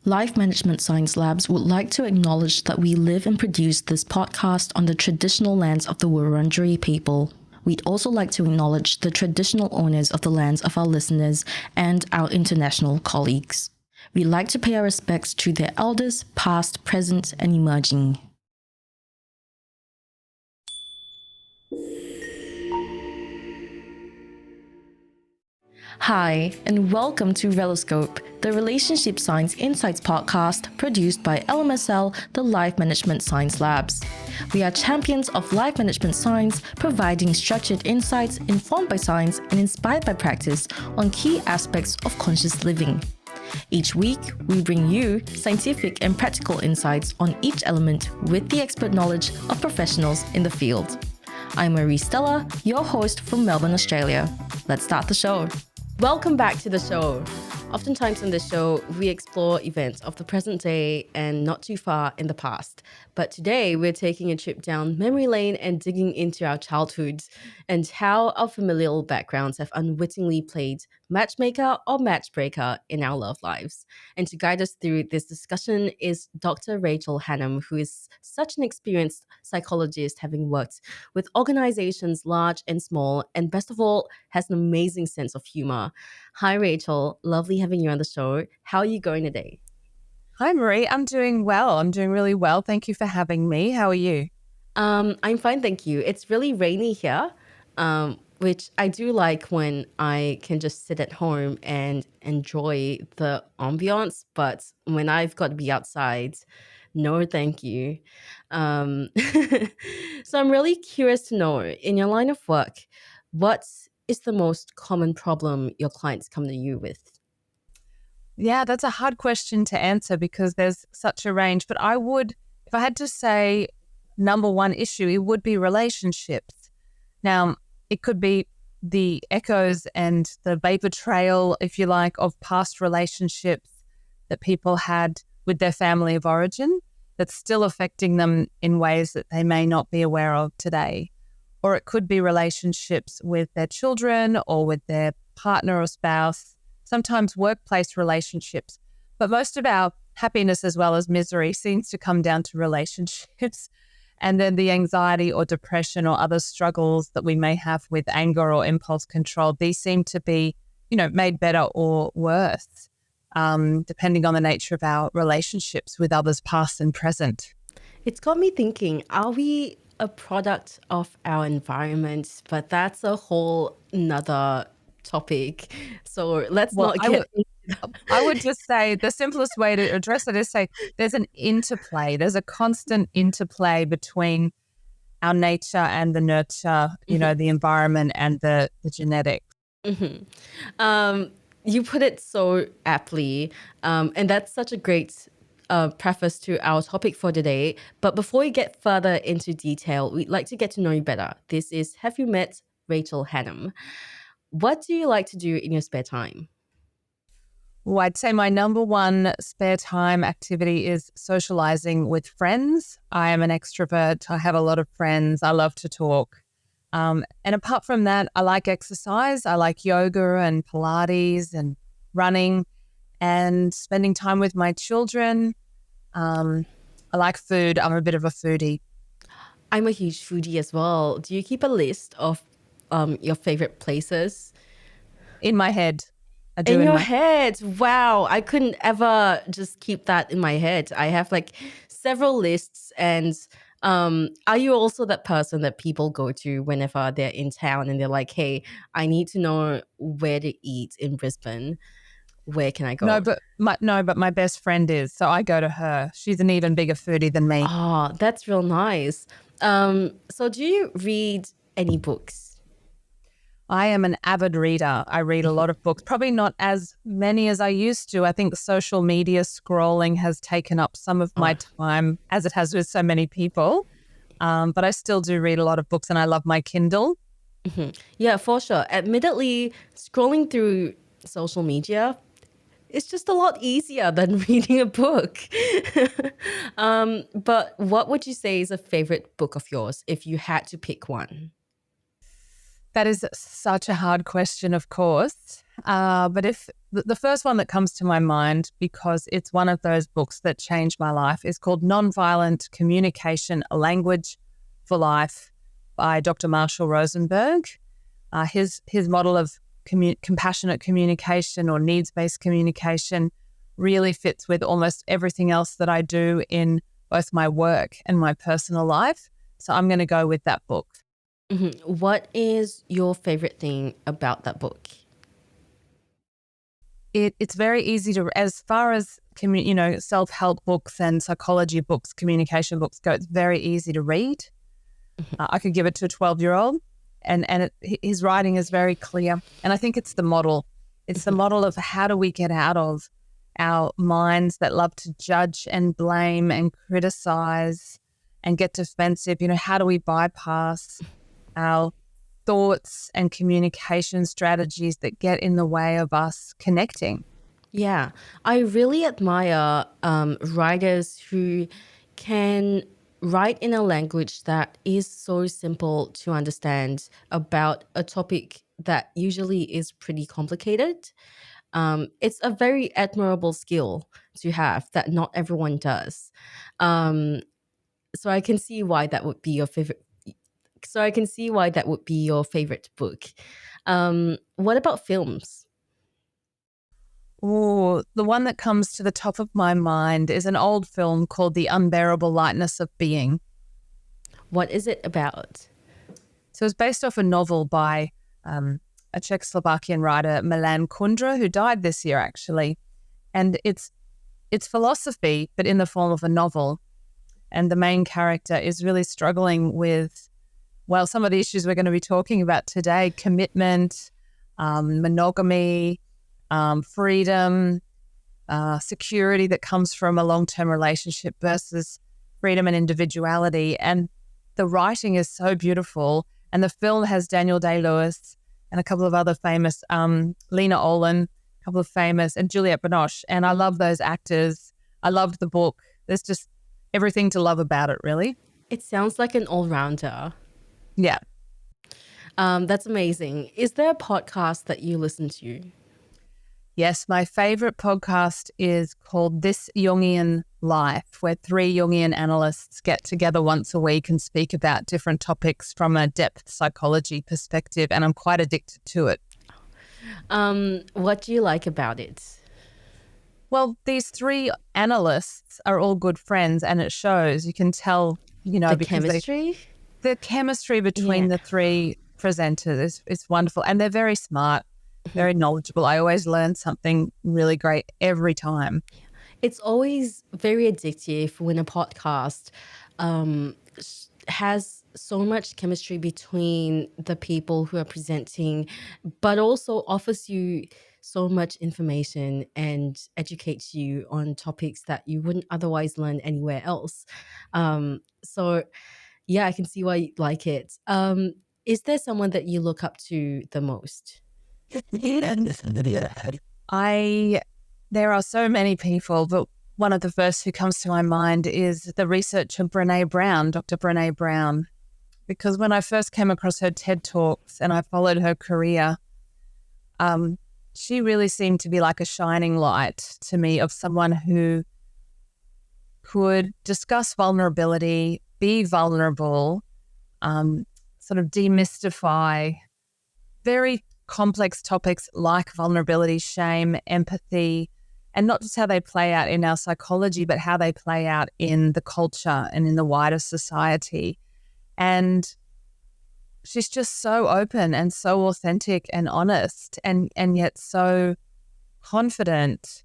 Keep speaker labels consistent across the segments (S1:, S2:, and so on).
S1: Life Management Science Labs would like to acknowledge that we live and produce this podcast on the traditional lands of the Wurundjeri people. We'd also like to acknowledge the traditional owners of the lands of our listeners and our international colleagues. We'd like to pay our respects to their elders, past, present, and emerging. Hi, and welcome to Reloscope, the Relationship Science Insights podcast produced by LMSL, the Life Management Science Labs. We are champions of life management science, providing structured insights informed by science and inspired by practice on key aspects of conscious living. Each week, we bring you scientific and practical insights on each element with the expert knowledge of professionals in the field. I'm Marie Stella, your host from Melbourne, Australia. Let's start the show. Welcome back to the show. Oftentimes on this show, we explore events of the present day and not too far in the past. But today, we're taking a trip down memory lane and digging into our childhoods and how our familial backgrounds have unwittingly played matchmaker or matchbreaker in our love lives. And to guide us through this discussion is Dr. Rachel Hannam, who is such an experienced psychologist, having worked with organizations large and small, and best of all, has an amazing sense of humor. Hi, Rachel. Lovely having you on the show. How are you going today?
S2: Hi, Marie. I'm doing well. I'm doing really well. Thank you for having me. How are you?
S1: I'm fine, thank you. It's really rainy here, which I do like when I can just sit at home and enjoy the ambiance. But when I've got to be outside, no, thank you. Um, so I'm really curious to know, in your line of work, what is the most common problem your clients come to you with?
S2: Yeah, that's a hard question to answer because there's such a range. But if I had to say number one issue, it would be relationships. Now, it could be the echoes and the vapor trail, if you like, of past relationships that people had with their family of origin that's still affecting them in ways that they may not be aware of today. Or it could be relationships with their children or with their partner or spouse, sometimes workplace relationships. But most of our happiness as well as misery seems to come down to relationships. And then the anxiety or depression or other struggles that we may have with anger or impulse control, these seem to be, made better or worse, depending on the nature of our relationships with others, past and present.
S1: It's got me thinking, are we a product of our environment? But that's a whole nother topic. So let's not get...
S2: I would just say the simplest way to address it is say there's an interplay. There's a constant interplay between our nature and the nurture, the environment and the genetics.
S1: Mm-hmm. You put it so aptly, and that's such a great preface to our topic for today. But before we get further into detail, we'd like to get to know you better. This is Have You Met Rachel Hannam? What do you like to do in your spare time?
S2: Well, I'd say my number one spare time activity is socializing with friends. I am an extrovert. I have a lot of friends. I love to talk. And apart from that, I like exercise. I like yoga and Pilates and running and spending time with my children. I like food. I'm a bit of a foodie.
S1: I'm a huge foodie as well. Do you keep a list of your favorite places?
S2: In my head. I do.
S1: In your head. Wow. I couldn't ever just keep that in my head. I have like several lists. And are you also that person that people go to whenever they're in town and they're like, hey, I need to know where to eat in Brisbane? Where can I go?
S2: No, but my best friend is. So I go to her. She's an even bigger foodie than me.
S1: Oh, that's real nice. So do you read any books?
S2: I am an avid reader. I read a lot of books, probably not as many as I used to. I think social media scrolling has taken up some of my time, as it has with so many people. But I still do read a lot of books and I love my Kindle.
S1: Mm-hmm. Yeah, for sure. Admittedly, scrolling through social media, it's just a lot easier than reading a book. But what would you say is a favorite book of yours if you had to pick one?
S2: That is such a hard question, of course. But if the first one that comes to my mind, because it's one of those books that changed my life, is called Nonviolent Communication: A Language for Life by Dr. Marshall Rosenberg. His model of compassionate communication or needs-based communication really fits with almost everything else that I do in both my work and my personal life. So I'm going to go with that book.
S1: Mm-hmm. What is your favorite thing about that book?
S2: It's very easy to, as far as self-help books and psychology books, communication books go, it's very easy to read. I could give it to a 12-year-old, and his writing is very clear. And I think it's the model. It's the model of how do we get out of our minds that love to judge and blame and criticize and get defensive. How do we bypass our thoughts and communication strategies that get in the way of us connecting?
S1: Yeah, I really admire writers who can write in a language that is so simple to understand about a topic that usually is pretty complicated. It's a very admirable skill to have that not everyone does. Um, so I can see why that would be your favorite. So I can see why that would be your favorite book. What about films?
S2: Oh, the one that comes to the top of my mind is an old film called The Unbearable Lightness of Being.
S1: What is it about?
S2: So it's based off a novel by a Czechoslovakian writer, Milan Kundera, who died this year, actually. And it's philosophy, but in the form of a novel. And the main character is really struggling with, well, some of the issues we're going to be talking about today: commitment, monogamy, freedom, security that comes from a long-term relationship versus freedom and individuality. And the writing is so beautiful. And the film has Daniel Day-Lewis and a couple of other famous, Lena Olin, a couple of famous, and Juliette Binoche. And I love those actors. I loved the book. There's just everything to love about it, really.
S1: It sounds like an all-rounder.
S2: Yeah.
S1: That's amazing. Is there a podcast that you listen to?
S2: Yes, my favorite podcast is called This Jungian Life, where 3 Jungian analysts get together once a week and speak about different topics from a depth psychology perspective, and I'm quite addicted to it.
S1: What do you like about it?
S2: Well, these 3 analysts are all good friends, and it shows. You can tell,
S1: The
S2: because
S1: chemistry?
S2: the chemistry between the 3 presenters is wonderful, and they're very smart, very knowledgeable. I always learn something really great every time.
S1: It's always very addictive when a podcast has so much chemistry between the people who are presenting, but also offers you so much information and educates you on topics that you wouldn't otherwise learn anywhere else. So yeah, I can see why you like it. Is there someone that you look up to the most?
S2: There are so many people, but one of the first who comes to my mind is the researcher Brene Brown, Dr. Brene Brown, because when I first came across her TED Talks and I followed her career, she really seemed to be like a shining light to me of someone who could discuss vulnerability, be vulnerable, sort of demystify very complex topics like vulnerability, shame, empathy, and not just how they play out in our psychology, but how they play out in the culture and in the wider society. And she's just so open and so authentic and honest and yet so confident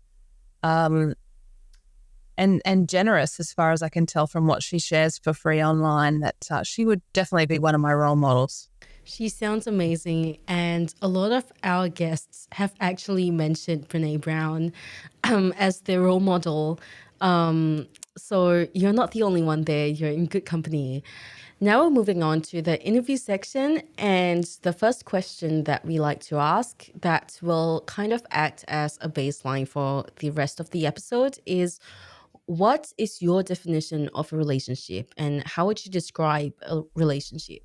S2: and generous, as far as I can tell from what she shares for free online, that she would definitely be one of my role models.
S1: She sounds amazing, and a lot of our guests have actually mentioned Brene Brown as their role model. So you're not the only one there. You're in good company. Now we're moving on to the interview section, and the first question that we like to ask that will kind of act as a baseline for the rest of the episode is, what is your definition of a relationship, and how would you describe a relationship?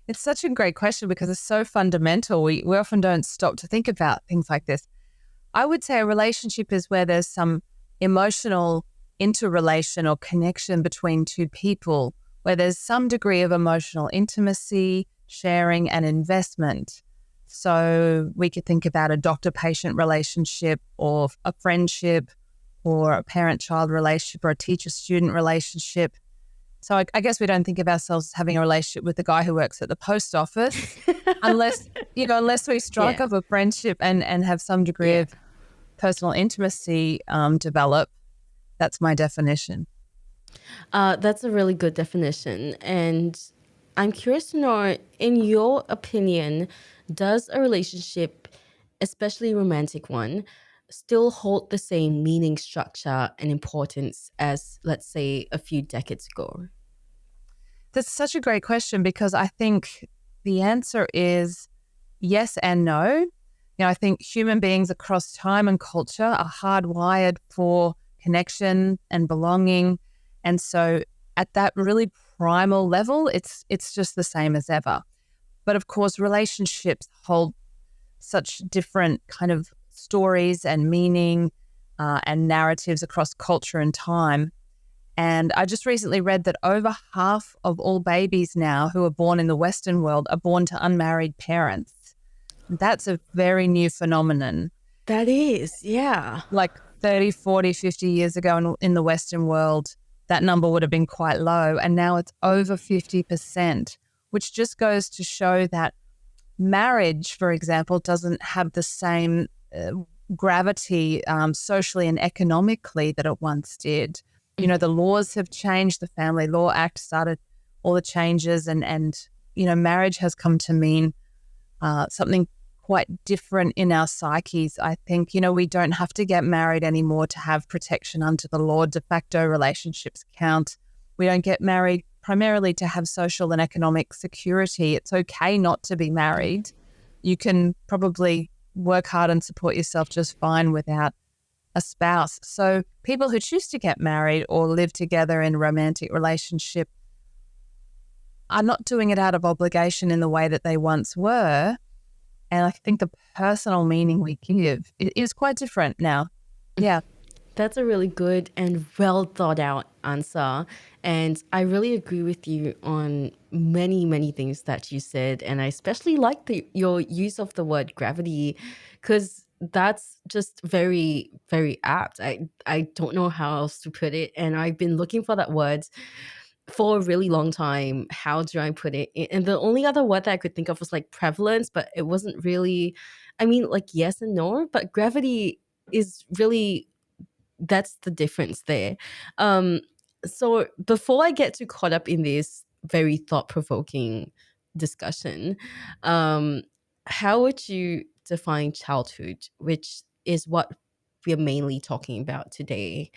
S2: It's such a great question because it's so fundamental. We often don't stop to think about things like this. I would say a relationship is where there's some emotional interrelation or connection between two people, where there's some degree of emotional intimacy, sharing, and investment. So we could think about a doctor-patient relationship or a friendship or a parent-child relationship or a teacher-student relationship. So I guess we don't think of ourselves as having a relationship with the guy who works at the post office unless we strike up a friendship and have some degree of personal intimacy develop. That's my definition.
S1: That's a really good definition. And I'm curious to know, in your opinion, does a relationship, especially a romantic one, still hold the same meaning, structure, and importance as, let's say, a few decades ago?
S2: That's such a great question because I think the answer is yes and no. I think human beings across time and culture are hardwired for connection and belonging. And so at that really primal level, it's just the same as ever. But of course, relationships hold such different kind of stories and meaning and narratives across culture and time. And I just recently read that over half of all babies now who are born in the Western world are born to unmarried parents. That's a very new phenomenon.
S1: That is, yeah.
S2: Like 30, 40, 50 years ago in the Western world, that number would have been quite low. And now it's over 50%, which just goes to show that marriage, for example, doesn't have the same gravity socially and economically that it once did. The laws have changed. The Family Law Act started all the changes and marriage has come to mean something quite different in our psyches. I think, we don't have to get married anymore to have protection under the law. De facto relationships count. We don't get married primarily to have social and economic security. It's okay not to be married. You can probably work hard and support yourself just fine without a spouse. So people who choose to get married or live together in a romantic relationship are not doing it out of obligation in the way that they once were. And I think the personal meaning we give is quite different now. Yeah.
S1: That's a really good and well thought out answer. And I really agree with you on many, many things that you said. And I especially like your use of the word gravity, because that's just very, very apt. I don't know how else to put it. And I've been looking for that word for a really long time. How do I put it? And the only other word that I could think of was like prevalence, but it wasn't really, like yes and no, but gravity is really, that's the difference there. So before I get too caught up in this very thought-provoking discussion, how would you define childhood, which is what we're mainly talking about today?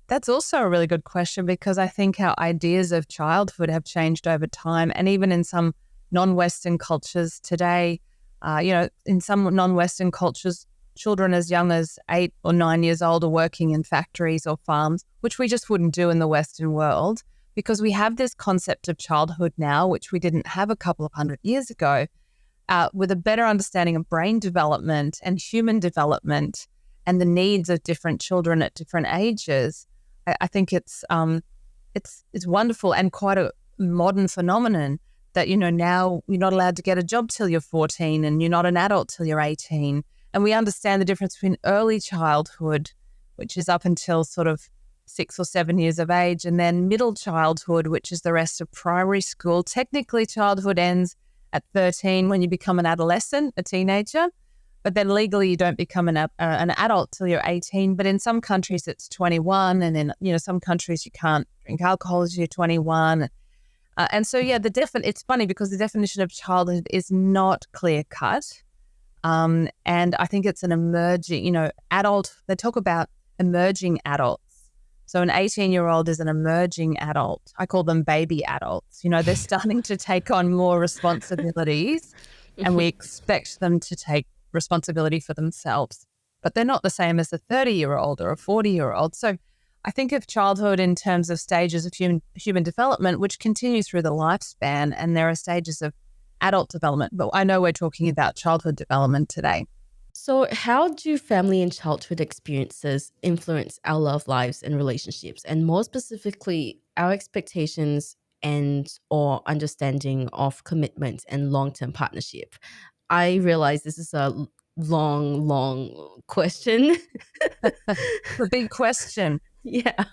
S2: That's also a really good question because I think our ideas of childhood have changed over time. And even in some non-Western cultures today, in some non-Western cultures, children as young as 8 or 9 years old are working in factories or farms, which we just wouldn't do in the Western world because we have this concept of childhood now, which we didn't have a couple of hundred years ago, with a better understanding of brain development and human development and the needs of different children at different ages. I think it's wonderful and quite a modern phenomenon that, now you're not allowed to get a job till you're 14 and you're not an adult till you're 18. And we understand the difference between early childhood, which is up until sort of 6 or 7 years of age, and then middle childhood, which is the rest of primary school. Technically, childhood ends at 13 when you become an adolescent, a teenager. But then legally you don't become an adult till you're 18. But in some countries it's 21, and in some countries you can't drink alcohol until you're 21. And so it's funny because the definition of childhood is not clear cut, and I think it's an emerging, adult. They talk about emerging adults. So an 18-year-old is an emerging adult. I call them baby adults. They're starting to take on more responsibilities, and we expect them to take responsibility for themselves, but they're not the same as a 30-year-old or a 40-year-old. So I think of childhood in terms of stages of human development, which continue through the lifespan, and there are stages of adult development. But I know we're talking about childhood development today.
S1: So, how do family and childhood experiences influence our love lives and relationships, and more specifically, our expectations and or understanding of commitment and long-term partnership? I realize this is a long question.
S2: The big question.
S1: Yeah.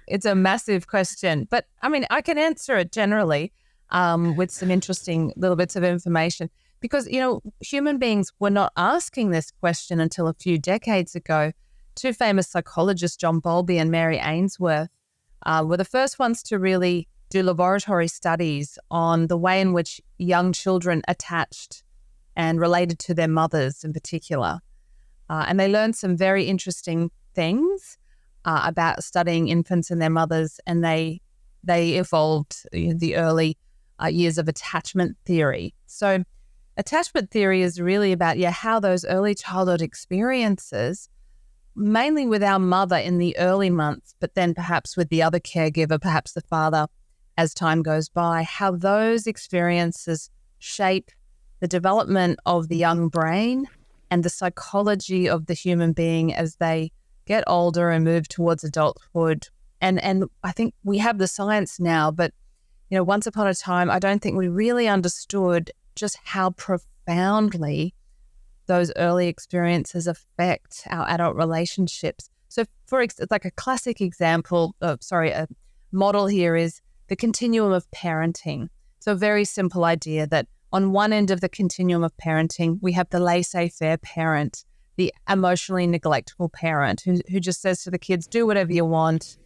S2: It's a massive question, but I mean, I can answer it generally with some interesting little bits of information because, human beings were not asking this question until a few decades ago. Two famous psychologists, John Bowlby and Mary Ainsworth, were the first ones to really do laboratory studies on the way in which young children attached and related to their mothers in particular. And they learned some very interesting things about studying infants and their mothers, and they evolved the early years of attachment theory. So attachment theory is really about how those early childhood experiences, mainly with our mother in the early months, but then perhaps with the other caregiver, perhaps the father, as time goes by, how those experiences shape the development of the young brain and the psychology of the human being as they get older and move towards adulthood. And I think we have the science now, but once upon a time, I don't think we really understood just how profoundly those early experiences affect our adult relationships. So it's like a classic example a model here is the continuum of parenting. So a very simple idea that on one end of the continuum of parenting, we have the laissez-faire parent, the emotionally neglectful parent who just says to the kids, do whatever you want,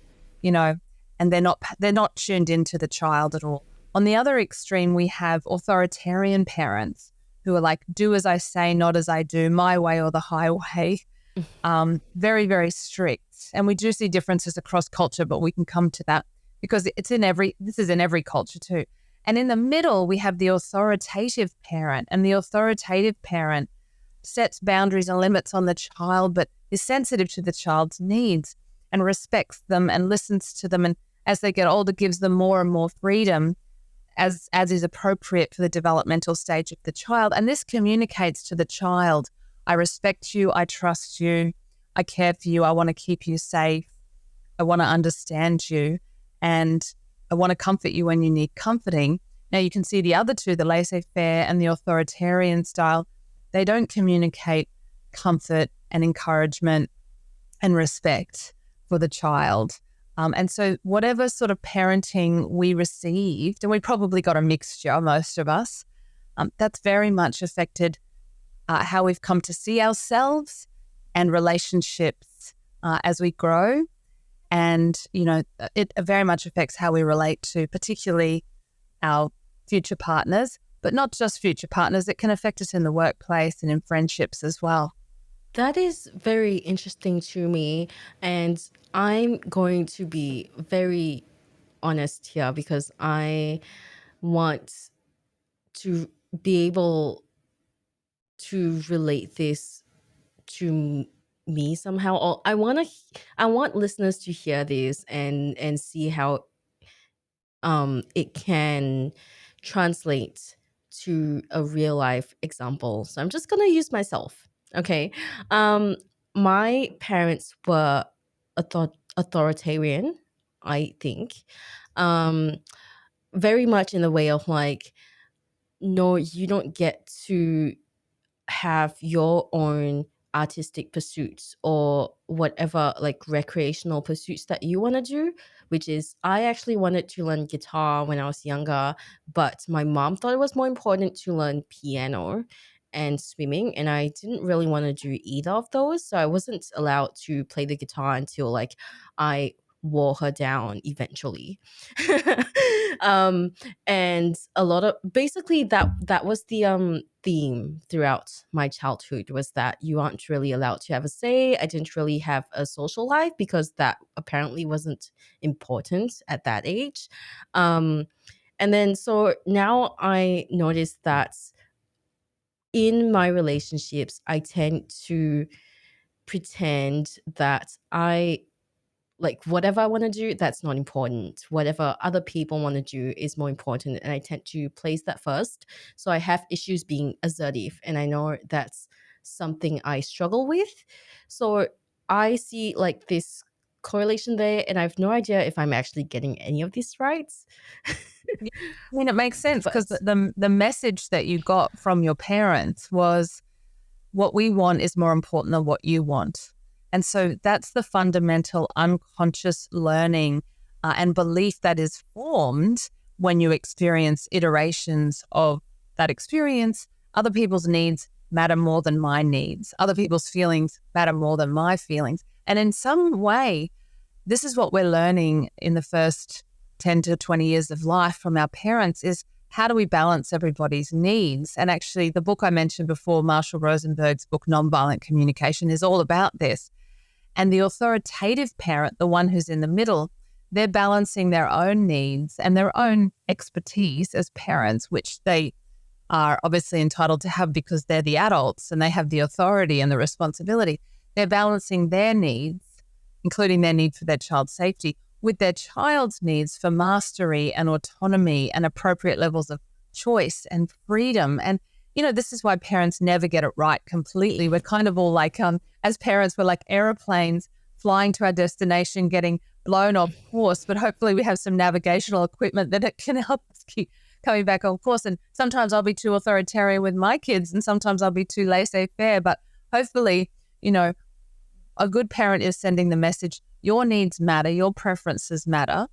S2: and they're not tuned into the child at all. On the other extreme, we have authoritarian parents who are like, do as I say, not as I do, my way or the highway. Very, very strict. And we do see differences across culture, but we can come to that because this is in every culture too. And in the middle, we have the authoritative parent, and the authoritative parent sets boundaries and limits on the child, but is sensitive to the child's needs and respects them and listens to them. And as they get older, gives them more and more freedom as is appropriate for the developmental stage of the child. And this communicates to the child, I respect you, I trust you, I care for you, I want to keep you safe, I want to understand you, and I want to comfort you when you need comforting. Now you can see the other two, the laissez-faire and the authoritarian style, they don't communicate comfort and encouragement and respect for the child. And so whatever sort of parenting we received, and we probably got a mixture, most of us, that's very much affected how we've come to see ourselves and relationships as we grow. And, it very much affects how we relate to particularly our future partners, but not just future partners. It can affect us in the workplace and in friendships as well.
S1: That is very interesting to me. And I'm going to be very honest here because I want to be able to relate this to me somehow. Or I want listeners to hear this and see how it can translate to a real life example. So I'm just gonna use myself. Okay. Um, my parents were authoritarian, I think. Um, very much in the way of like, no, you don't get to have your own artistic pursuits or whatever like recreational pursuits that you want to do, which is I actually wanted to learn guitar when I was younger, but my mom thought it was more important to learn piano and swimming, and I didn't really want to do either of those, so I wasn't allowed to play the guitar until like I wore her down eventually. um and a lot of basically that was the theme throughout my childhood, was that you aren't really allowed to have a say. I didn't really have a social life because that apparently wasn't important at that age. And then so now I notice that in my relationships I tend to pretend that I like whatever I want to do, that's not important. Whatever other people want to do is more important. And I tend to place that first. So I have issues being assertive. And I know that's something I struggle with. So I see like this correlation there. And I have no idea if I'm actually getting any of these right.
S2: Yeah. I mean, it makes sense because
S1: But
S2: the message that you got from your parents was what we want is more important than what you want. And so that's the fundamental unconscious learning and belief that is formed when you experience iterations of that experience. Other people's needs matter more than my needs. Other people's feelings matter more than my feelings. And in some way, this is what we're learning in the first 10 to 20 years of life from our parents is how do we balance everybody's needs? And actually, the book I mentioned before, Marshall Rosenberg's book, Nonviolent Communication, is all about this. And the authoritative parent, the one who's in the middle, they're balancing their own needs and their own expertise as parents, which they are obviously entitled to have because they're the adults and they have the authority and the responsibility. They're balancing their needs, including their need for their child's safety, with their child's needs for mastery and autonomy and appropriate levels of choice and freedom. And, you know, this is why parents never get it right completely. We're kind of all like, as parents, we're like airplanes flying to our destination, getting blown off course, but hopefully we have some navigational equipment that it can help us keep coming back on course. And sometimes I'll be too authoritarian with my kids and sometimes I'll be too laissez-faire, but hopefully, you know, a good parent is sending the message, your needs matter, your preferences matter,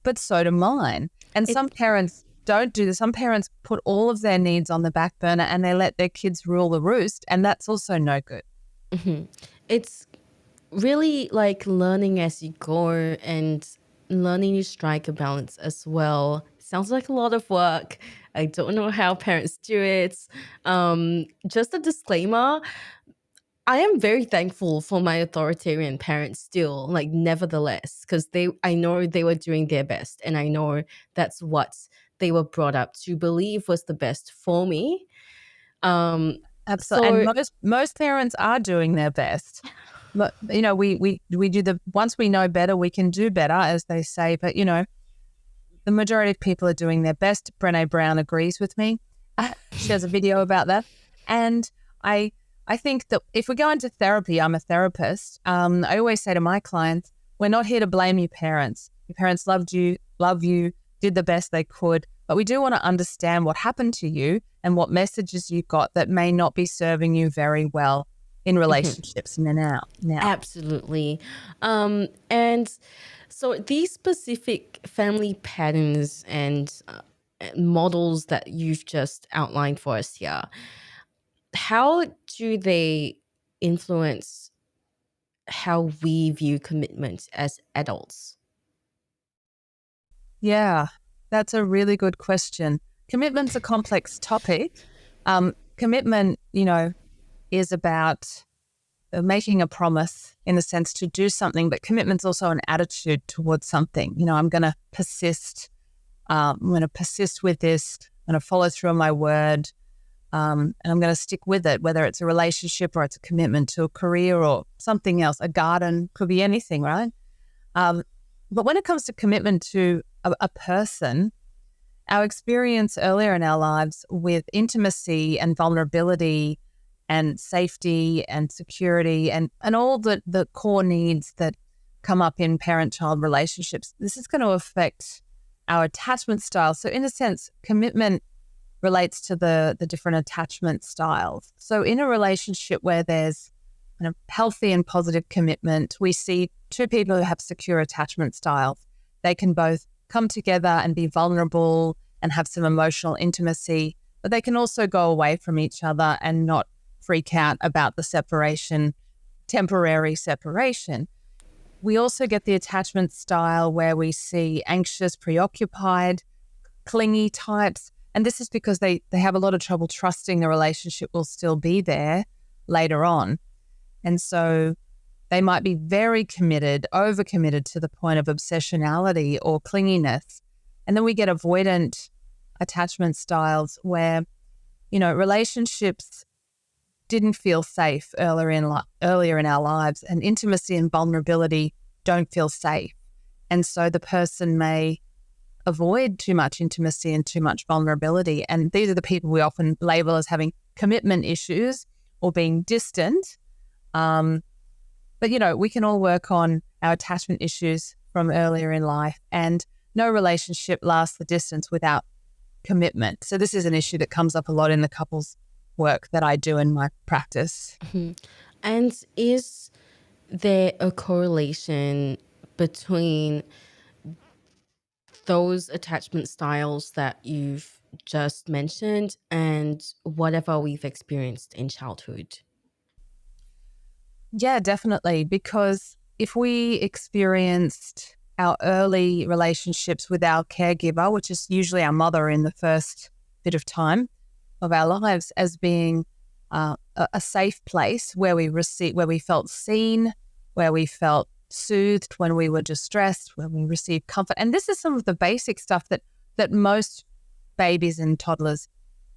S2: but so do mine. And some parents don't do this. Some parents put all of their needs on the back burner and they let their kids rule the roost. And that's also no good.
S1: mm-hmm. It's really like learning as you go and learning to strike a balance as well. Sounds like a lot of work. I don't know how parents do it. Just a disclaimer, I am very thankful for my authoritarian parents still, like nevertheless, because I know they were doing their best and I know that's what they were brought up to believe was the best for me.
S2: Absolutely.
S1: So
S2: And most parents are doing their best. But, you know, we do once we know better, we can do better, as they say. But, you know, the majority of people are doing their best. Brené Brown agrees with me. She has a video about that. And I think that if we go into therapy, I'm a therapist. I always say to my clients, we're not here to blame your parents. Your parents loved you, love you, did the best they could. But we do want to understand what happened to you and what messages you got that may not be serving you very well in relationships now.
S1: absolutely. And so these specific family patterns and models that you've just outlined for us here, how do they influence how we view commitment as adults?
S2: Yeah, that's a really good question. Commitment's a complex topic. Commitment, you know, is about making a promise in the sense to do something, but commitment's also an attitude towards something. You know, I'm going to persist. I'm going to persist with this. I'm going to follow through on my word. And I'm going to stick with it, whether it's a relationship or it's a commitment to a career or something else. A garden, could be anything, right? But when it comes to commitment to a person, our experience earlier in our lives with intimacy and vulnerability and safety and security and all the core needs that come up in parent-child relationships, this is going to affect our attachment style. So in a sense, commitment relates to the different attachment styles. So in a relationship where there's healthy and positive commitment, we see two people who have secure attachment styles. They can both come together and be vulnerable and have some emotional intimacy, but they can also go away from each other and not freak out about the separation, temporary separation. We also get the attachment style where we see anxious, preoccupied, clingy types. And this is because they have a lot of trouble trusting the relationship will still be there later on. And so they might be very committed, overcommitted to the point of obsessionality or clinginess. And then we get avoidant attachment styles where, you know, relationships didn't feel safe earlier in our lives, and intimacy and vulnerability don't feel safe. And so the person may avoid too much intimacy and too much vulnerability. And these are the people we often label as having commitment issues or being distant. But, we can all work on our attachment issues from earlier in life, and no relationship lasts the distance without commitment. So this is an issue that comes up a lot in the couples work that I do in my practice.
S3: Mm-hmm. And is there a correlation between those attachment styles that you've just mentioned and whatever we've experienced in childhood?
S2: Yeah, definitely. Because if we experienced our early relationships with our caregiver, which is usually our mother in the first bit of time of our lives, as being a safe place where we felt seen, where we felt soothed when we were distressed, when we received comfort. And this is some of the basic stuff that most babies and toddlers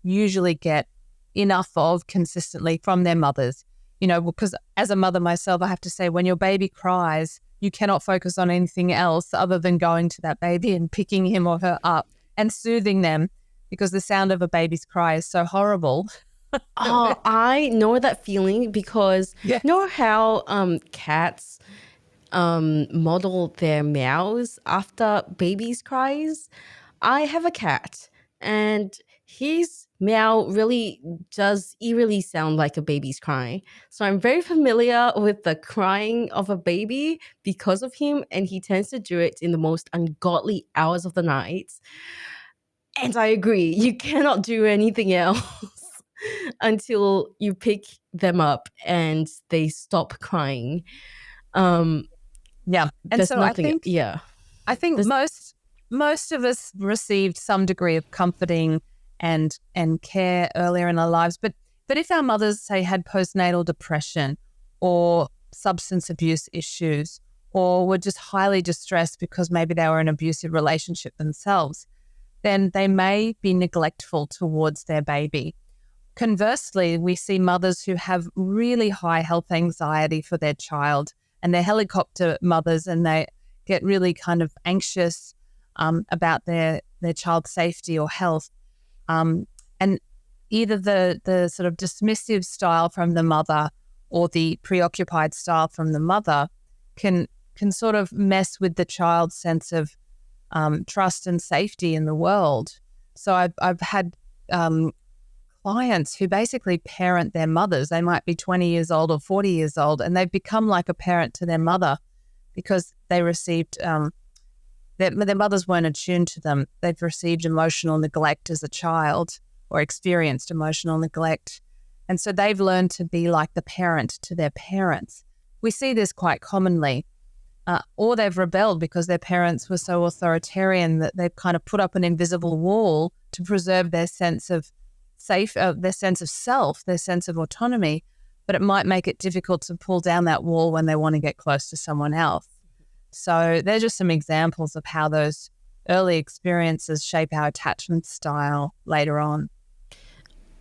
S2: usually get enough of consistently from their mothers. Because as a mother myself, I have to say, when your baby cries, you cannot focus on anything else other than going to that baby and picking him or her up and soothing them, because the sound of a baby's cry is so horrible.
S3: Oh, I know that feeling because
S2: Yeah.
S3: you know how cats model their meows after babies' cries? I have a cat, and his meow really does eerily sound like a baby's cry. So I'm very familiar with the crying of a baby because of him, and he tends to do it in the most ungodly hours of the night. And I agree, you cannot do anything else until you pick them up and they stop crying.
S2: Yeah. And
S3: There's
S2: so
S3: nothing.
S2: I think
S3: There's-
S2: most of us received some degree of comforting and care earlier in our lives. But if our mothers, say, had postnatal depression or substance abuse issues, or were just highly distressed because maybe they were in an abusive relationship themselves, then they may be neglectful towards their baby. Conversely, we see mothers who have really high health anxiety for their child, and they're helicopter mothers, and they get really kind of anxious about their child's safety or health. And either the sort of dismissive style from the mother or the preoccupied style from the mother can sort of mess with the child's sense of trust and safety in the world. So I've had clients who basically parent their mothers. They might be 20 years old or 40 years old, and they've become like a parent to their mother because they received their mothers weren't attuned to them. They've received emotional neglect as a child or experienced emotional neglect. And so they've learned to be like the parent to their parents. We see this quite commonly. Or they've rebelled because their parents were so authoritarian that they've kind of put up an invisible wall to preserve their sense of their sense of self, their sense of autonomy. But it might make it difficult to pull down that wall when they want to get close to someone else. So they're just some examples of how those early experiences shape our attachment style later on.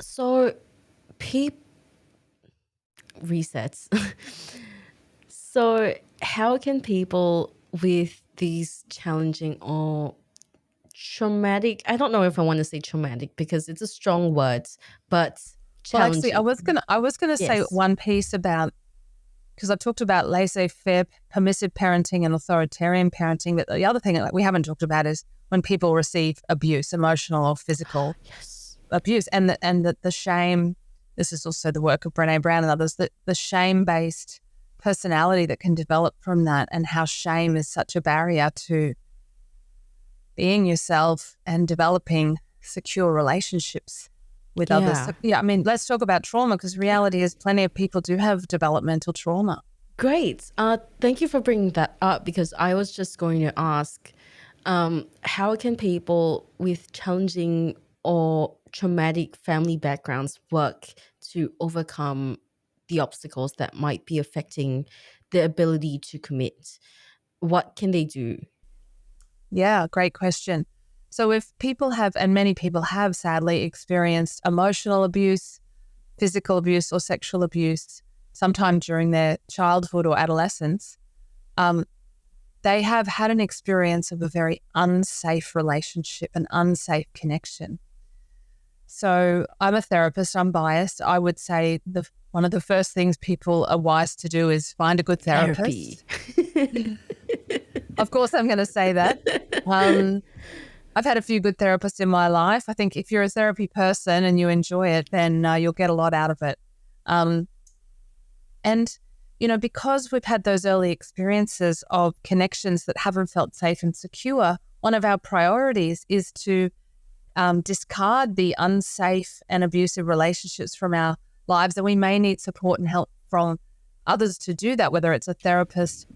S3: So, resets. So, how can people with these challenging or traumatic, I don't know if I want to say traumatic because it's a strong word, but
S2: Well,
S3: challenging.
S2: actually, I was gonna say
S3: Yes.
S2: one piece about, because I talked about laissez-faire, permissive parenting and authoritarian parenting, but the other thing that we haven't talked about is when people receive abuse, emotional or physical
S3: Yes.
S2: abuse, and the shame. This is also the work of Brené Brown and others. That the shame-based personality that can develop from that, and how shame is such a barrier to being yourself and developing secure relationships with others.
S3: Yeah.
S2: So, I mean, let's talk about trauma, because reality is plenty of people do have developmental trauma.
S3: Great. Thank you for bringing that up because I was just going to ask, how can people with challenging or traumatic family backgrounds work to overcome the obstacles that might be affecting their ability to commit? What can they do?
S2: Yeah, great question. So if people have, and many people have sadly experienced emotional abuse, physical abuse or sexual abuse sometime during their childhood or adolescence, they have had an experience of a very unsafe relationship, an unsafe connection. So I'm a therapist, I'm biased. I would say one of the first things people are wise to do is find a good therapist.
S3: Therapy.
S2: Of course, I'm going to say that. I've had a few good therapists in my life. I think if you're a therapy person and you enjoy it, then you'll get a lot out of it. And, because we've had those early experiences of connections that haven't felt safe and secure, one of our priorities is to discard the unsafe and abusive relationships from our lives. And we may need support and help from others to do that, whether it's a therapist,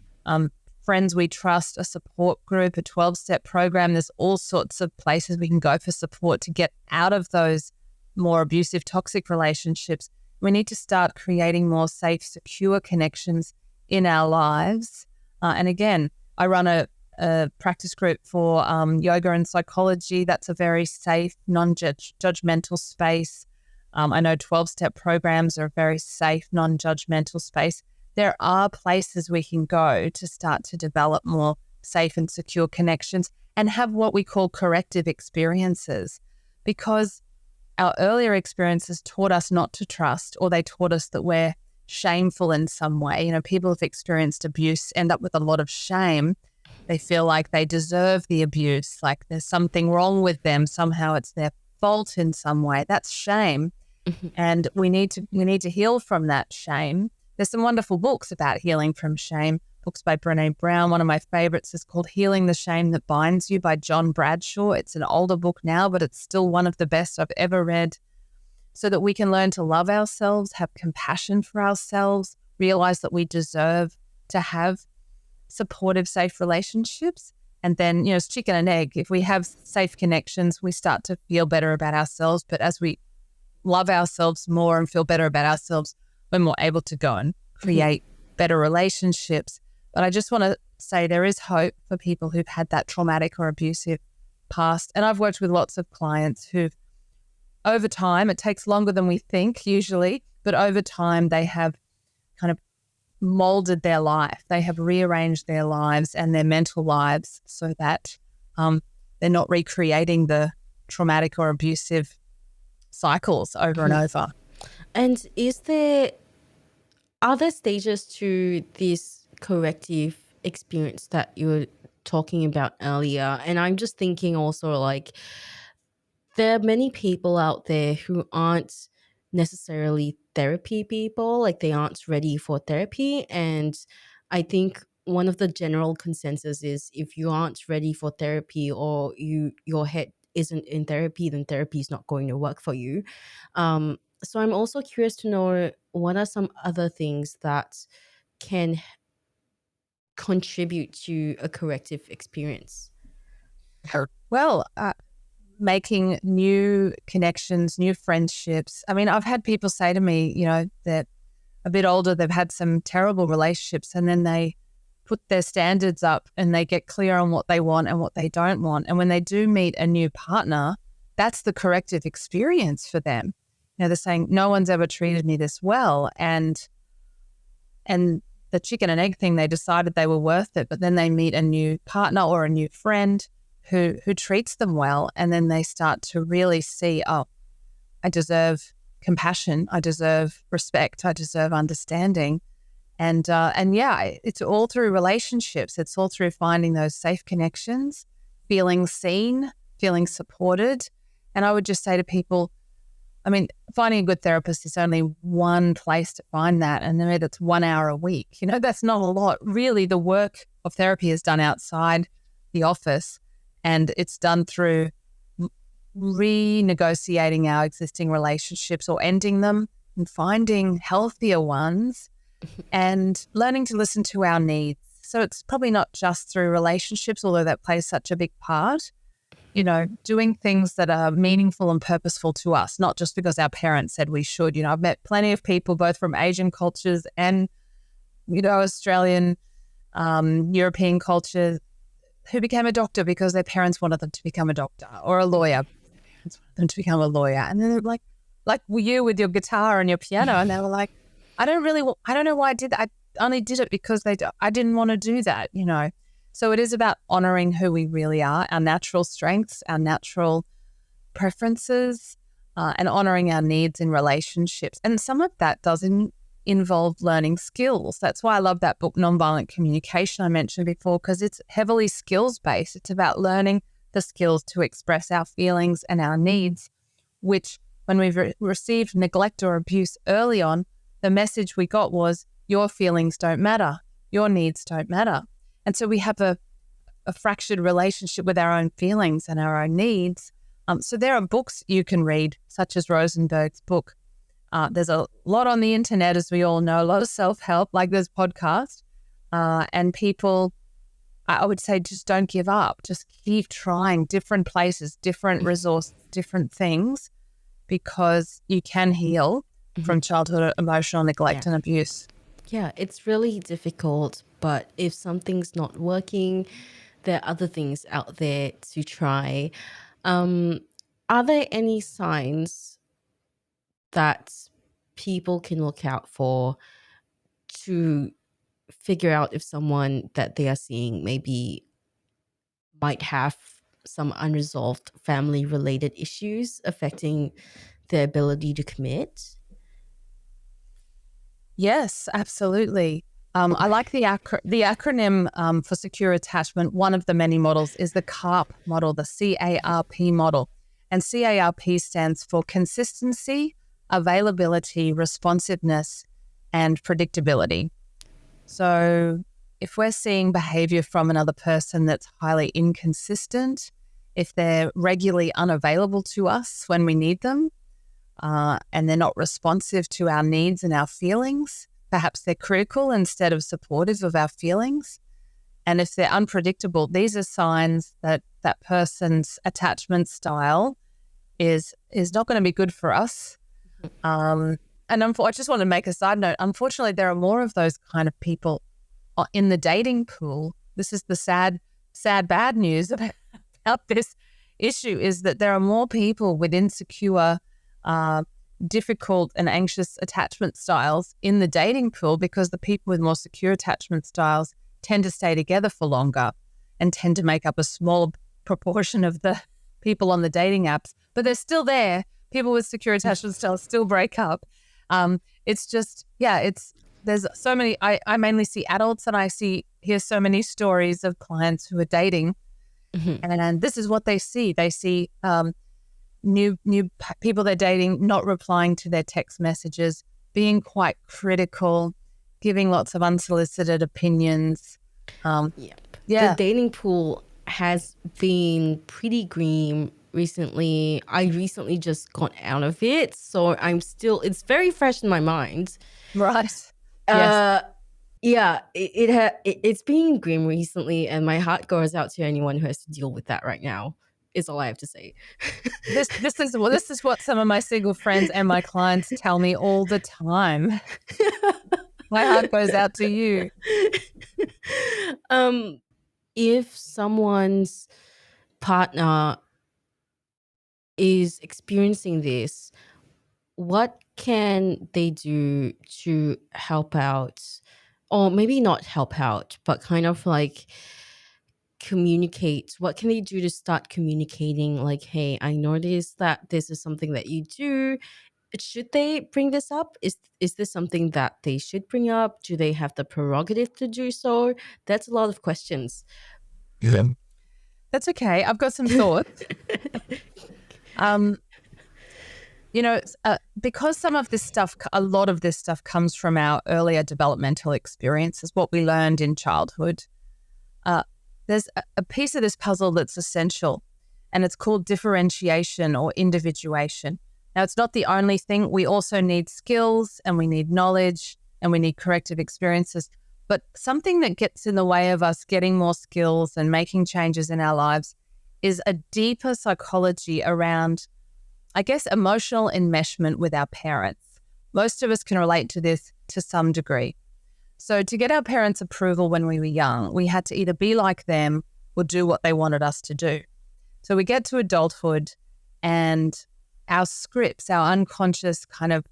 S2: friends we trust, a support group, a 12-step program. There's all sorts of places we can go for support to get out of those more abusive, toxic relationships. We need to start creating more safe, secure connections in our lives. And again, I run a practice group for yoga and psychology. That's a very safe, non-judgmental space. I know 12-step programs are a very safe, non-judgmental space. There are places we can go to start to develop more safe and secure connections and have what we call corrective experiences, because our earlier experiences taught us not to trust, or they taught us that we're shameful in some way. People who've experienced abuse end up with a lot of shame. They feel like they deserve the abuse, like there's something wrong with them. Somehow it's their fault in some way. That's shame. And we need to heal from that shame. There's some wonderful books about healing from shame, books by Brené Brown. One of my favorites is called Healing the Shame That Binds You by John Bradshaw. It's an older book now, but it's still one of the best I've ever read, so that we can learn to love ourselves, have compassion for ourselves, realize that we deserve to have supportive, safe relationships. And then, it's chicken and egg. If we have safe connections, we start to feel better about ourselves. But as we love ourselves more and feel better about ourselves, we're more able to go and create better relationships. But I just want to say there is hope for people who've had that traumatic or abusive past. And I've worked with lots of clients who've, over time, it takes longer than we think usually, but over time they have kind of molded their life. They have rearranged their lives and their mental lives so that they're not recreating the traumatic or abusive cycles over and over.
S3: And are there stages to this corrective experience that you were talking about earlier? And I'm just thinking also, like, there are many people out there who aren't necessarily therapy people, like they aren't ready for therapy. And I think one of the general consensus is if you aren't ready for therapy, or your head isn't in therapy, then therapy is not going to work for you. So I'm also curious to know, what are some other things that can contribute to a corrective experience?
S2: Well, making new connections, new friendships. I mean, I've had people say to me, they're a bit older, they've had some terrible relationships, and then they put their standards up and they get clear on what they want and what they don't want. And when they do meet a new partner, that's the corrective experience for them. They're saying, no one's ever treated me this well. And the chicken and egg thing, they decided they were worth it, but then they meet a new partner or a new friend who treats them well. And then they start to really see, oh, I deserve compassion. I deserve respect. I deserve understanding. And yeah, it's all through relationships. It's all through finding those safe connections, feeling seen, feeling supported. And I would just say to people, I mean, finding a good therapist is only one place to find that. And then it's 1 hour a week. That's not a lot. Really, the work of therapy is done outside the office, and it's done through renegotiating our existing relationships or ending them and finding healthier ones and learning to listen to our needs. So it's probably not just through relationships, although that plays such a big part. Doing things that are meaningful and purposeful to us, not just because our parents said we should. I've met plenty of people, both from Asian cultures and, Australian, European cultures, who became a doctor because their parents wanted them to become a doctor, or a lawyer, their parents wanted them to become a lawyer. And then they're like you with your guitar and your piano. And they were like, I don't know why I did that. I only did it because I didn't want to do that, So it is about honoring who we really are, our natural strengths, our natural preferences, and honoring our needs in relationships. And some of that does involve learning skills. That's why I love that book, Nonviolent Communication, I mentioned before, because it's heavily skills-based. It's about learning the skills to express our feelings and our needs, which when we've received neglect or abuse early on, the message we got was, your feelings don't matter, your needs don't matter. And so we have a fractured relationship with our own feelings and our own needs. So there are books you can read, such as Rosenberg's book. There's a lot on the internet, as we all know, a lot of self-help, like there's podcasts. And people, I would say, just don't give up. Just keep trying different places, different resources, different things, because you can heal from childhood emotional neglect and abuse.
S3: Yeah, it's really difficult, but if something's not working, there are other things out there to try. Are there any signs that people can look out for to figure out if someone that they are seeing maybe might have some unresolved family related issues affecting their ability to commit?
S2: Yes, absolutely. I like the acronym for secure attachment. One of the many models is the CARP model, the CARP model. And CARP stands for consistency, availability, responsiveness, and predictability. So if we're seeing behavior from another person that's highly inconsistent, if they're regularly unavailable to us when we need them, and they're not responsive to our needs and our feelings, perhaps they're critical instead of supportive of our feelings. And if they're unpredictable, these are signs that that person's attachment style is not going to be good for us. And I just want to make a side note. Unfortunately, there are more of those kind of people in the dating pool. This is the sad bad news about this issue, is that there are more people with insecure, difficult and anxious attachment styles in the dating pool, because the people with more secure attachment styles tend to stay together for longer and tend to make up a small proportion of the people on the dating apps. But they're still there. People with secure attachment styles still break up. It's just, there's so many, I mainly see adults, and I hear so many stories of clients who are dating, and this is what they see. They see new people they're dating not replying to their text messages, being quite critical, giving lots of unsolicited opinions.
S3: The dating pool has been pretty grim recently. I recently just got out of it, so it's very fresh in my mind.
S2: Right. Yes.
S3: It's been grim recently, and my heart goes out to anyone who has to deal with that right now. Is all I have to say.
S2: This is what some of my single friends and my clients tell me all the time. My heart goes out to you.
S3: If someone's partner is experiencing this, what can they do to help out? Or maybe not help out, but kind of like communicate. What can they do to start communicating? Like, hey, I noticed that this is something that you do. Should they bring this up? Is this something that they should bring up? Do they have the prerogative to do so? That's a lot of questions.
S2: Yeah. That's okay. I've got some thoughts. Because a lot of this stuff comes from our earlier developmental experiences, what we learned in childhood. There's a piece of this puzzle that's essential, and it's called differentiation or individuation. Now, it's not the only thing. We also need skills, and we need knowledge, and we need corrective experiences. But something that gets in the way of us getting more skills and making changes in our lives is a deeper psychology around, I guess, emotional enmeshment with our parents. Most of us can relate to this to some degree. So to get our parents' approval when we were young, we had to either be like them or do what they wanted us to do. So we get to adulthood, and our scripts, our unconscious kind of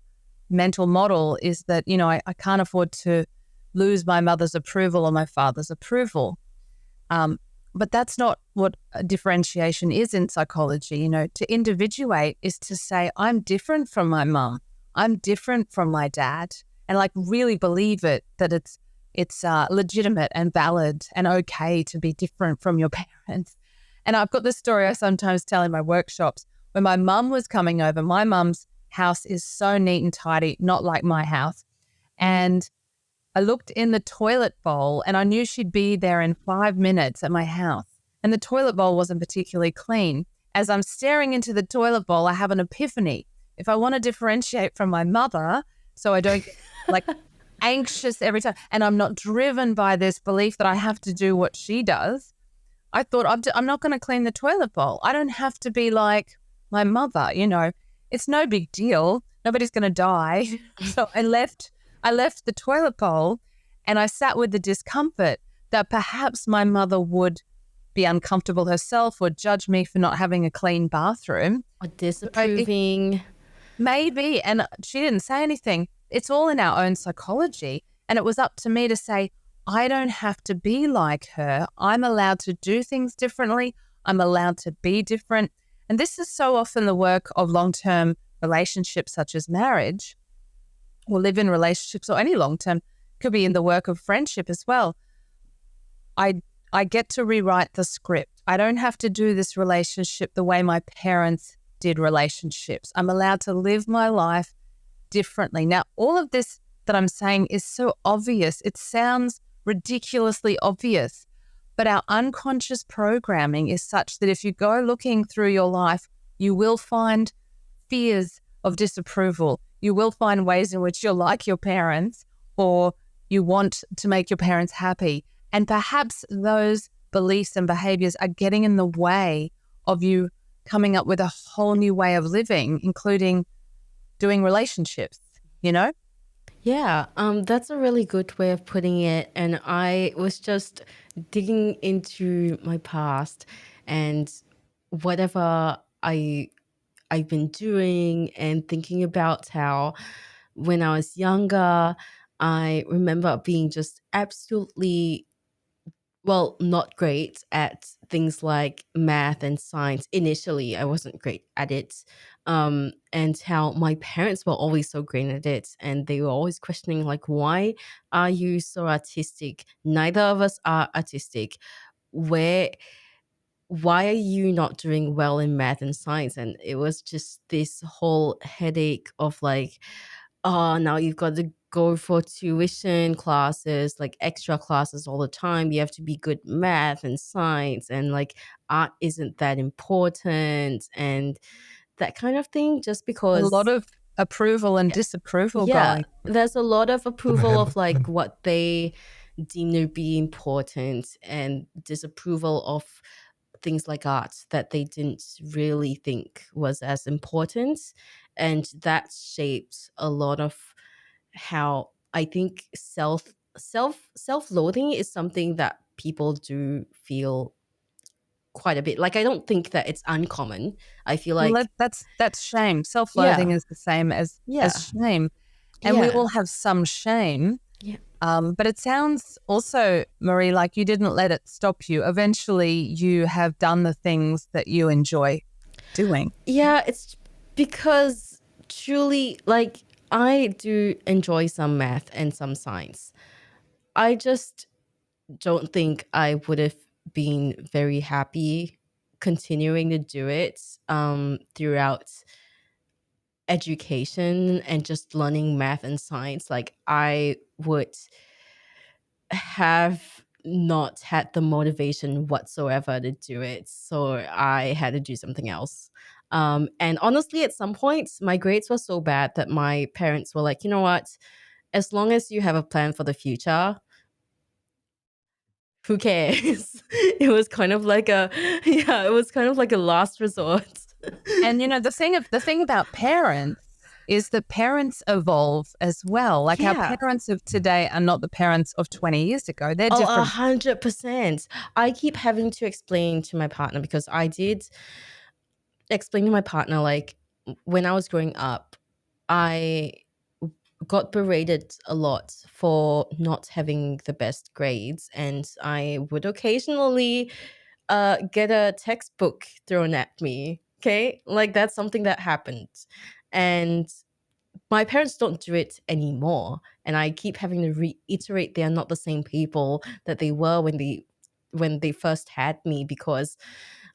S2: mental model is that, I can't afford to lose my mother's approval or my father's approval. But that's not what a differentiation is in psychology. You know, to individuate is to say, I'm different from my mum. I'm different from my dad. And like really believe it, that it's legitimate and valid and okay to be different from your parents. And I've got this story I sometimes tell in my workshops. When my mum was coming over, my mum's house is so neat and tidy, not like my house. And I looked in the toilet bowl and I knew she'd be there in 5 minutes at my house. And the toilet bowl wasn't particularly clean. As I'm staring into the toilet bowl, I have an epiphany. If I want to differentiate from my mother, so I don't get like anxious every time, and I'm not driven by this belief that I have to do what she does, I thought I'm not going to clean the toilet bowl. I don't have to be like my mother, you know. It's no big deal. Nobody's going to die. So I left the toilet bowl and I sat with the discomfort that perhaps my mother would be uncomfortable herself or judge me for not having a clean bathroom.
S3: Or disapproving.
S2: Maybe. And she didn't say anything. It's all in our own psychology. And it was up to me to say, I don't have to be like her. I'm allowed to do things differently. I'm allowed to be different. And this is so often the work of long-term relationships such as marriage, or live-in relationships, or any long-term, could be in the work of friendship as well. I get to rewrite the script. I don't have to do this relationship the way my parents did relationships. I'm allowed to live my life differently. Now, all of this that I'm saying is so obvious. It sounds ridiculously obvious, but our unconscious programming is such that if you go looking through your life, you will find fears of disapproval. You will find ways in which you're like your parents, or you want to make your parents happy. And perhaps those beliefs and behaviors are getting in the way of you coming up with a whole new way of living, including doing relationships, you know?
S3: Yeah, that's a really good way of putting it. And I was just digging into my past and whatever I've been doing, and thinking about how when I was younger, I remember being just absolutely, well, not great at things like math and science. Initially, I wasn't great at it. And how my parents were always so great at it. And they were always questioning, like, why are you so artistic? Neither of us are artistic. Where why are you not doing well in math and science? And it was just this whole headache of like, oh, now you've got to go for tuition classes, like extra classes all the time. You have to be good math and science, and like art isn't that important, and that kind of thing. Just
S2: A lot
S3: because,
S2: of approval and disapproval
S3: yeah,
S2: going.
S3: there's a lot of approval of like what they deem to be important, and disapproval of things like art that they didn't really think was as important. And that shaped a lot of how I think self-loathing is something that people do feel quite a bit. Like, I don't think that it's uncommon. I feel
S2: Well,
S3: like,
S2: that's shame. Self-loathing
S3: yeah,
S2: is the same as
S3: yeah,
S2: shame. And we
S3: yeah,
S2: all have some shame.
S3: yeah.
S2: But it sounds also, Marie, like you didn't let it stop you. Eventually, you have done the things that you enjoy doing.
S3: Yeah, it's because truly, like, I do enjoy some math and some science. I just don't think I would have been very happy continuing to do it throughout education and just learning math and science. Like, I would have not had the motivation whatsoever to do it. So I had to do something else. And honestly, at some points, my grades were so bad that my parents were like, you know what? As long as you have a plan for the future, who cares? It was kind of like a, yeah, it was kind of like a last resort.
S2: And you know, the thing about parents is that parents evolve as well. Like our
S3: Yeah.
S2: parents of today are not the parents of 20 years ago. They're
S3: Oh,
S2: different.
S3: 100%. I keep having to explain to my partner, because I did explain to my partner, like, when I was growing up, I got berated a lot for not having the best grades, and I would occasionally get a textbook thrown at me. Okay, like that's something that happened, and my parents don't do it anymore, and I keep having to reiterate they are not the same people that they were when they first had me, because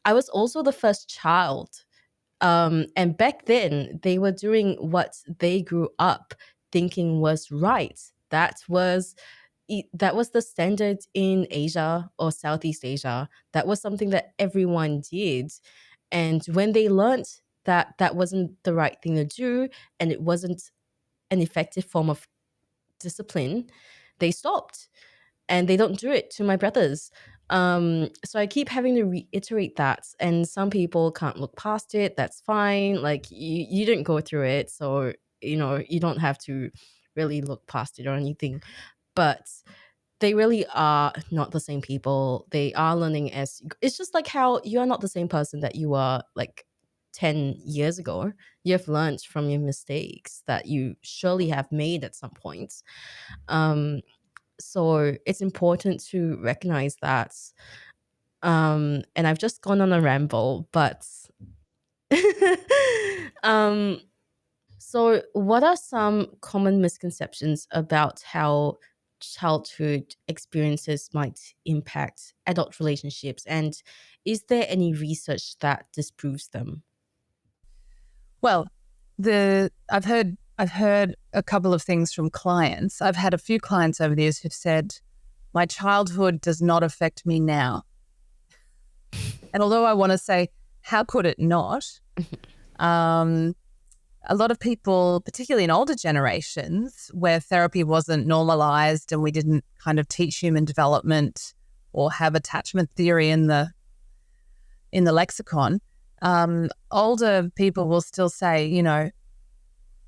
S3: I was also the first child. And back then, they were doing what they grew up thinking was right. That was the standard in Asia or Southeast Asia. That was something that everyone did. And when they learned that that wasn't the right thing to do and it wasn't an effective form of discipline, they stopped, and they don't do it to my brothers. So I keep having to reiterate that, and some people can't look past it. That's fine. Like you didn't go through it, so you don't have to really look past it or anything. But they really are not the same people. They are learning as it's just like how you are not the same person that you were like 10 years ago. You have learned from your mistakes that you surely have made at some point. Um, so it's important to recognize that. And I've just gone on a ramble, but um, so what are some common misconceptions about how childhood experiences might impact adult relationships, and is there any research that disproves them?
S2: Well, I've heard a couple of things from clients. I've had a few clients over the years who've said, my childhood does not affect me now. And although I want to say, how could it not? A lot of people, particularly in older generations, where therapy wasn't normalized and we didn't kind of teach human development or have attachment theory in the lexicon, older people will still say,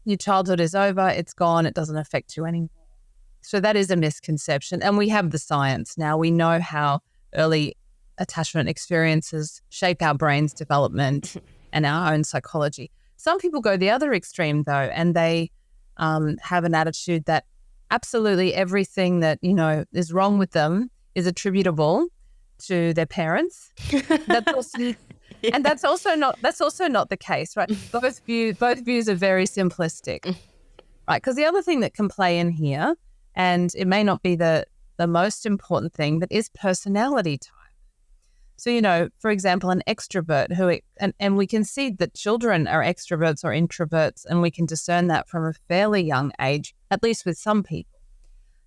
S2: your childhood is over, it's gone, it doesn't affect you anymore. So that is a misconception. And we have the science now. We know how early attachment experiences shape our brain's development and our own psychology. Some people go the other extreme, though, and they have an attitude that absolutely everything that, is wrong with them is attributable to their parents. That's also, and that's also not the case, right? Both views are very simplistic, right? Because the other thing that can play in here, and it may not be the most important thing, but is personality type. So, for example, an extrovert and we can see that children are extroverts or introverts, and we can discern that from a fairly young age, at least with some people.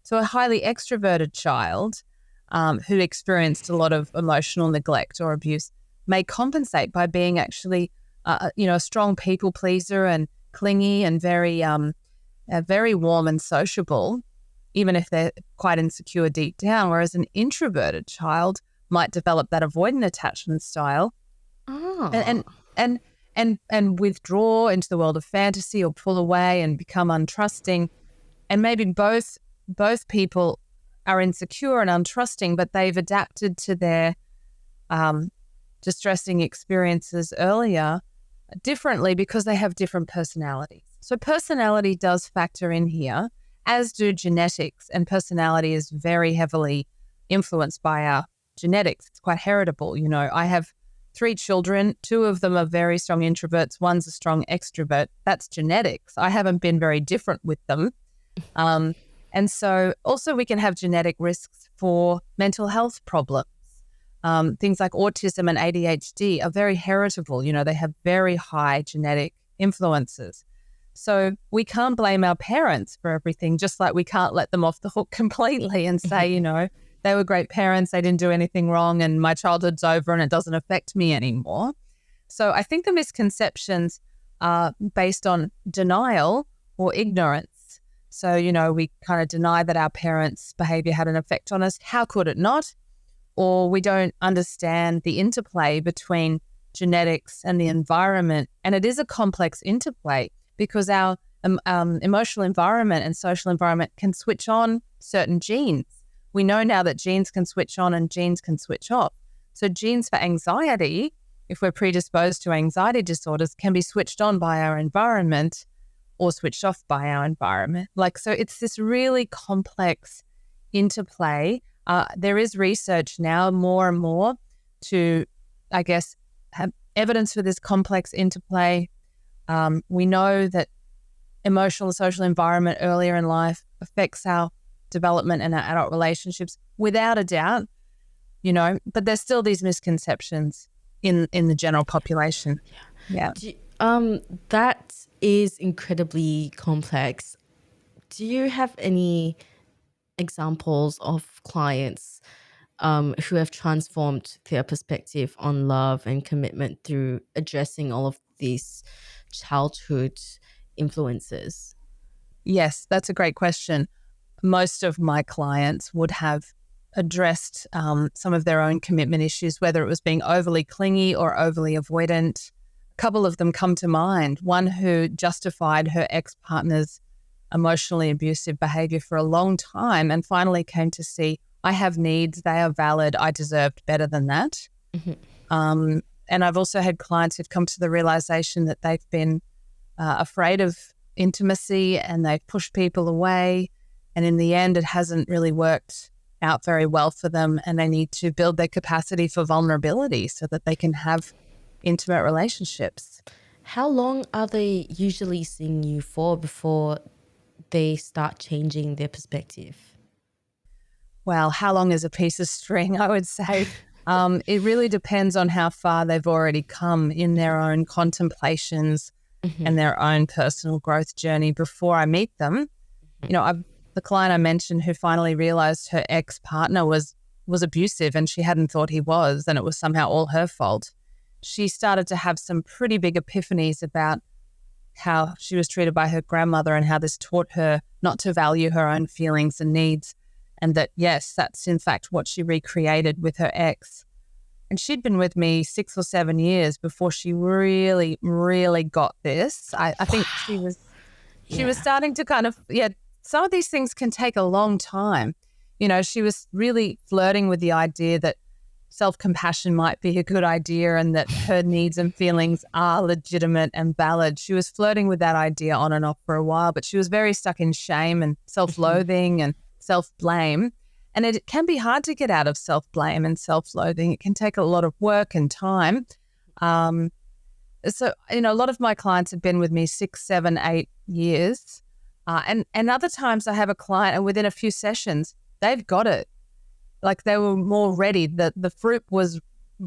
S2: So a highly extroverted child who experienced a lot of emotional neglect or abuse may compensate by being actually, a strong people pleaser and clingy and very warm and sociable, even if they're quite insecure deep down. Whereas an introverted child might develop that avoidant attachment style and withdraw into the world of fantasy or pull away and become untrusting. And maybe both people are insecure and untrusting, but they've adapted to their distressing experiences earlier differently because they have different personalities. So personality does factor in here, as do genetics, and personality is very heavily influenced by our genetics. It's quite heritable. I have 3 children. 2 of them are very strong introverts. One's a strong extrovert. That's genetics. I haven't been very different with them. And so also we can have genetic risks for mental health problems. Things like autism and ADHD are very heritable. They have very high genetic influences. So we can't blame our parents for everything, just like we can't let them off the hook completely and say, they were great parents, they didn't do anything wrong, and my childhood's over and it doesn't affect me anymore. So I think the misconceptions are based on denial or ignorance. So, we kind of deny that our parents' behavior had an effect on us. How could it not? Or we don't understand the interplay between genetics and the environment. And it is a complex interplay because our emotional environment and social environment can switch on certain genes. We know now that genes can switch on and genes can switch off. So genes for anxiety, if we're predisposed to anxiety disorders, can be switched on by our environment, or switched off by our environment. So it's this really complex interplay. There is research now more and more to, I guess, have evidence for this complex interplay. We know that emotional and social environment earlier in life affects our development and our adult relationships without a doubt, but there's still these misconceptions in the general population. Yeah.
S3: That is incredibly complex. Do you have any examples of clients who have transformed their perspective on love and commitment through addressing all of these childhood influences?
S2: Yes, that's a great question. Most of my clients would have addressed some of their own commitment issues, whether it was being overly clingy or overly avoidant. A couple of them come to mind. One who justified her ex-partner's emotionally abusive behavior for a long time and finally came to see, I have needs, they are valid, I deserved better than that. Mm-hmm. And I've also had clients who've come to the realization that they've been afraid of intimacy and they've pushed people away. And in the end, it hasn't really worked out very well for them. And they need to build their capacity for vulnerability so that they can have intimate relationships.
S3: How long are they usually seeing you for before they start changing their perspective?
S2: Well, how long is a piece of string, I would say. It really depends on how far they've already come in their own contemplations and their own personal growth journey before I meet them. The client I mentioned who finally realized her ex-partner was abusive and she hadn't thought he was, and it was somehow all her fault. She started to have some pretty big epiphanies about how she was treated by her grandmother and how this taught her not to value her own feelings and needs, and that, yes, that's in fact what she recreated with her ex. And she'd been with me 6 or 7 years before she really, really got this. I think she was starting to kind of, some of these things can take a long time. She was really flirting with the idea that self-compassion might be a good idea and that her needs and feelings are legitimate and valid. She was flirting with that idea on and off for a while, but she was very stuck in shame and self-loathing and self-blame. And it can be hard to get out of self-blame and self-loathing. It can take a lot of work and time. So, a lot of my clients have been with me 6, 7, 8 years. And other times I have a client and within a few sessions, they've got it. Like they were more ready. The fruit was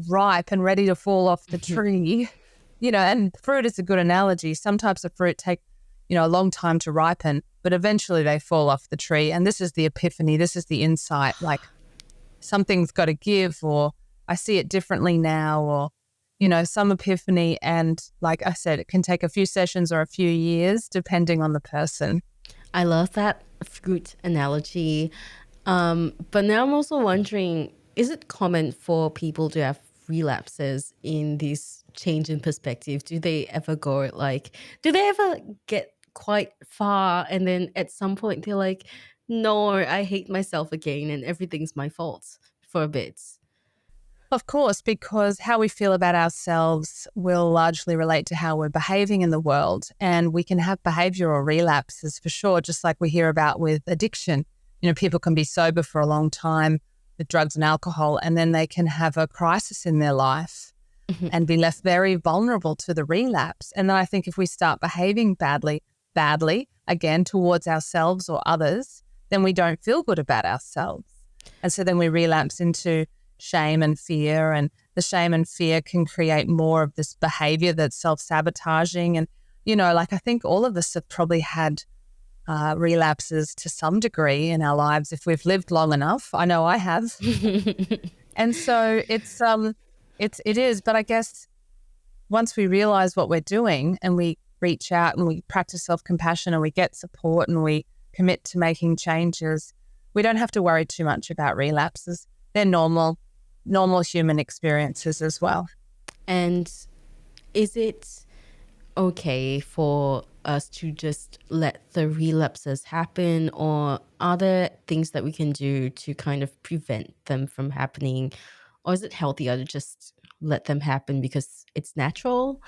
S2: ripe and ready to fall off the tree. And fruit is a good analogy. Some types of fruit take, a long time to ripen, but eventually they fall off the tree. And this is the epiphany. This is the insight. Like something's got to give, or I see it differently now, or, some epiphany. And like I said, it can take a few sessions or a few years depending on the person.
S3: I love that fruit analogy. But now I'm also wondering, is it common for people to have relapses in this change in perspective? Do they ever get quite far and then at some point they're like, no, I hate myself again and everything's my fault for a bit?
S2: Of course, because how we feel about ourselves will largely relate to how we're behaving in the world. And we can have behavioral relapses for sure, just like we hear about with addiction. People can be sober for a long time with drugs and alcohol, and then they can have a crisis in their life and be left very vulnerable to the relapse. And then I think if we start behaving badly, again, towards ourselves or others, then we don't feel good about ourselves. And so then we relapse into shame and fear, and the shame and fear can create more of this behavior that's self-sabotaging. And, I think all of us have probably had relapses to some degree in our lives if we've lived long enough. I know I have. And so it is, but I guess once we realize what we're doing and we reach out and we practice self-compassion and we get support and we commit to making changes, we don't have to worry too much about relapses. They're normal human experiences as well.
S3: And is it okay for us to just let the relapses happen, or are there things that we can do to kind of prevent them from happening, or is it healthier to just let them happen because it's natural.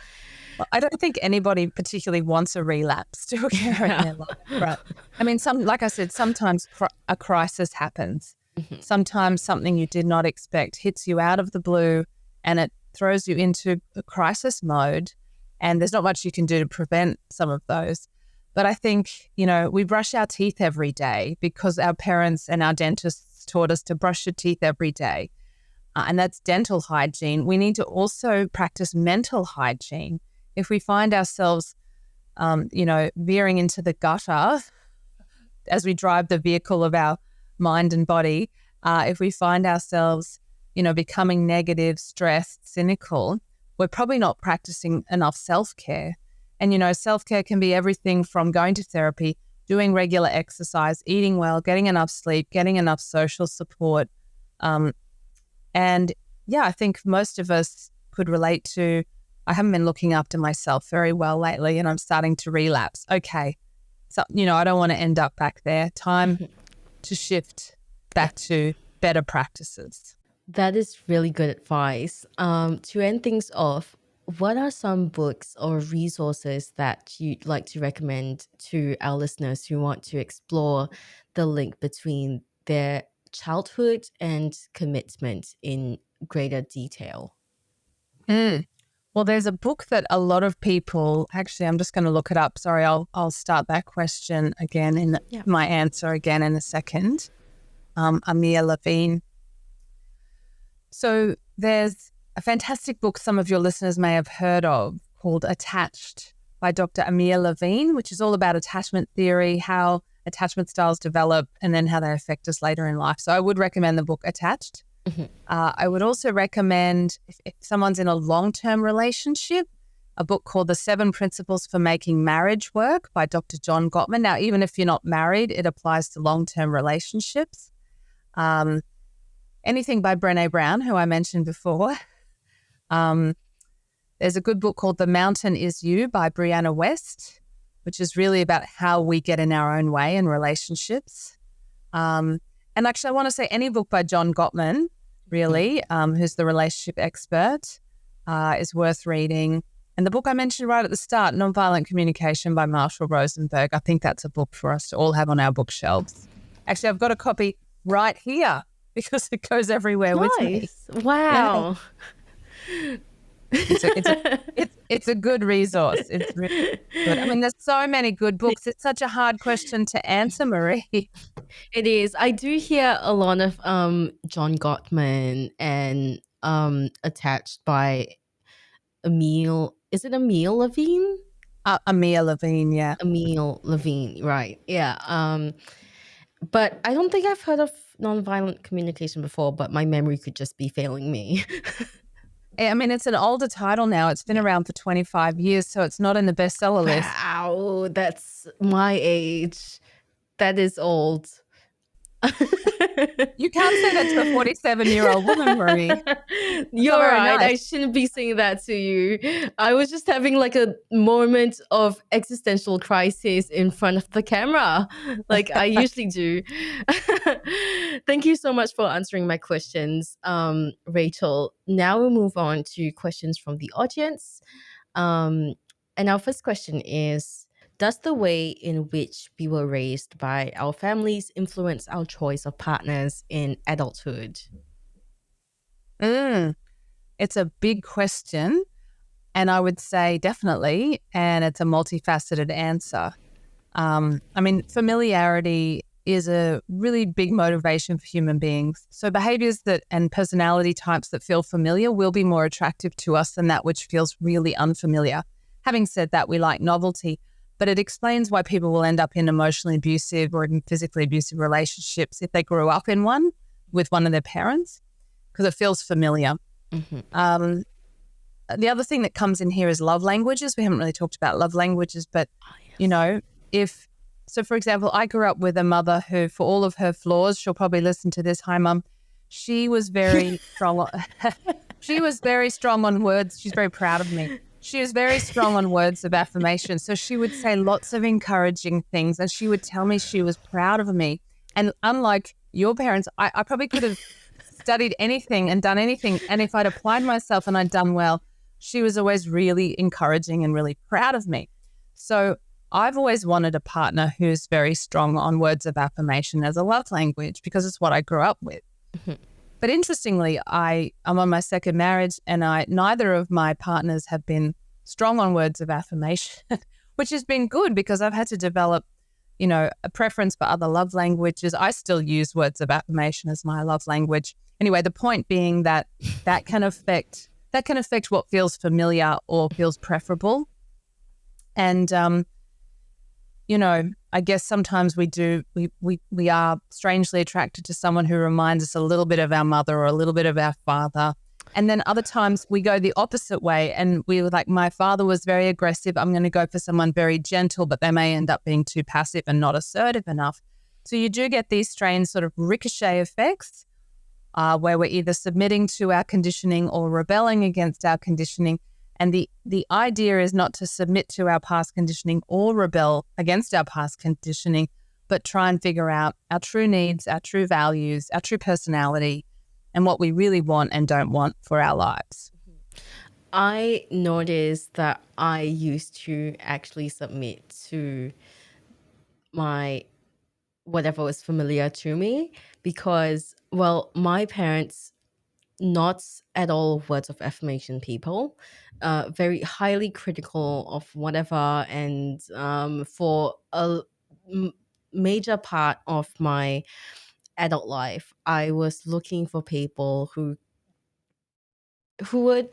S2: Well, I don't think anybody particularly wants a relapse to occur in their life, right? I mean, like I said, sometimes a crisis happens. Sometimes something you did not expect hits you out of the blue and it throws you into a crisis mode, and there's not much you can do to prevent some of those. But I think, we brush our teeth every day because our parents and our dentists taught us to brush your teeth every day. And that's dental hygiene. We need to also practice mental hygiene. If we find ourselves, veering into the gutter as we drive the vehicle of our mind and body, if we find ourselves, becoming negative, stressed, cynical, we're probably not practicing enough self-care. And, self-care can be everything from going to therapy, doing regular exercise, eating well, getting enough sleep, getting enough social support. And yeah, I think most of us could relate to, I haven't been looking after myself very well lately and I'm starting to relapse. Okay. So, I don't want to end up back there. Time to shift back to better practices.
S3: That is really good advice. To end things off, what are some books or resources that you'd like to recommend to our listeners who want to explore the link between their childhood and commitment in greater detail?
S2: Well, there's a book that a lot of people, actually, I'm just going to look it up. Sorry, I'll start that question again in my answer again in a second. Amir Levine. So there's a fantastic book some of your listeners may have heard of called Attached by Dr. Amir Levine, which is all about attachment theory, how attachment styles develop, and then how they affect us later in life. So I would recommend the book Attached. I would also recommend, if someone's in a long-term relationship, a book called The 7 Principles for Making Marriage Work by Dr. John Gottman. Now, even if you're not married, it applies to long-term relationships. Anything by Brené Brown, who I mentioned before. There's a good book called The Mountain Is You by Brianna West, which is really about how we get in our own way in relationships. And actually, I want to say any book by John Gottman, really, who's the relationship expert, is worth reading. And the book I mentioned right at the start, Nonviolent Communication by Marshall Rosenberg, I think that's a book for us to all have on our bookshelves. Actually, I've got a copy right here because it goes everywhere with me.
S3: Wow.
S2: Yeah. It's a good resource. It's really good. I mean, there's so many good books. It's such a hard question to answer, Marie.
S3: It is. I do hear a lot of John Gottman and Attached by Emil. Is it Emil Levine?
S2: Amir Levine, yeah.
S3: Emil Levine, right. Yeah. But I don't think I've heard of nonviolent communication before, but my memory could just be failing me.
S2: I mean, it's an older title now. It's been around for 25 years, so it's not in the bestseller list.
S3: Wow, that's my age. That is old.
S2: You can't say that to a 47-year-old woman, Marie.
S3: You're right. Nice. I shouldn't be saying that to you. I was just having like a moment of existential crisis in front of the camera, like I usually do. Thank you so much for answering my questions, Rachel. Now we'll move on to questions from the audience. And our first question is, does the way in which we were raised by our families influence our choice of partners in adulthood?
S2: It's a big question, and I would say definitely, and it's a multifaceted answer. I mean, familiarity is a really big motivation for human beings. So behaviors and personality types that feel familiar will be more attractive to us than that which feels really unfamiliar. Having said that, we like novelty. But it explains why people will end up in emotionally abusive or even physically abusive relationships if they grew up in one with one of their parents, because it feels familiar. The other thing that comes in here is love languages. We haven't really talked about love languages, but, so for example, I grew up with a mother who, for all of her flaws, she'll probably listen to this. Hi, Mum. She was very strong. She was very strong on words. She's very proud of me. She was very strong on words of affirmation. So she would say lots of encouraging things and she would tell me she was proud of me. And unlike your parents, I probably could have studied anything and done anything, and if I'd applied myself and I'd done well, she was always really encouraging and really proud of me. So I've always wanted a partner who's very strong on words of affirmation as a love language because it's what I grew up with. But interestingly, I'm on my second marriage, and neither of my partners have been strong on words of affirmation, which has been good because I've had to develop, a preference for other love languages. I still use words of affirmation as my love language. Anyway, the point being that can affect what feels familiar or feels preferable. And, I guess sometimes we are strangely attracted to someone who reminds us a little bit of our mother or a little bit of our father. And then other times we go the opposite way, and we were like, my father was very aggressive. I'm going to go for someone very gentle, but they may end up being too passive and not assertive enough. So you do get these strange sort of ricochet effects where we're either submitting to our conditioning or rebelling against our conditioning. And the idea is not to submit to our past conditioning or rebel against our past conditioning, but try and figure out our true needs, our true values, our true personality, and what we really want and don't want for our lives.
S3: I noticed that I used to actually submit to my whatever was familiar to me because, well, my parents, not at all words of affirmation people, very highly critical of whatever. And for a major part of my adult life, I was looking for people who would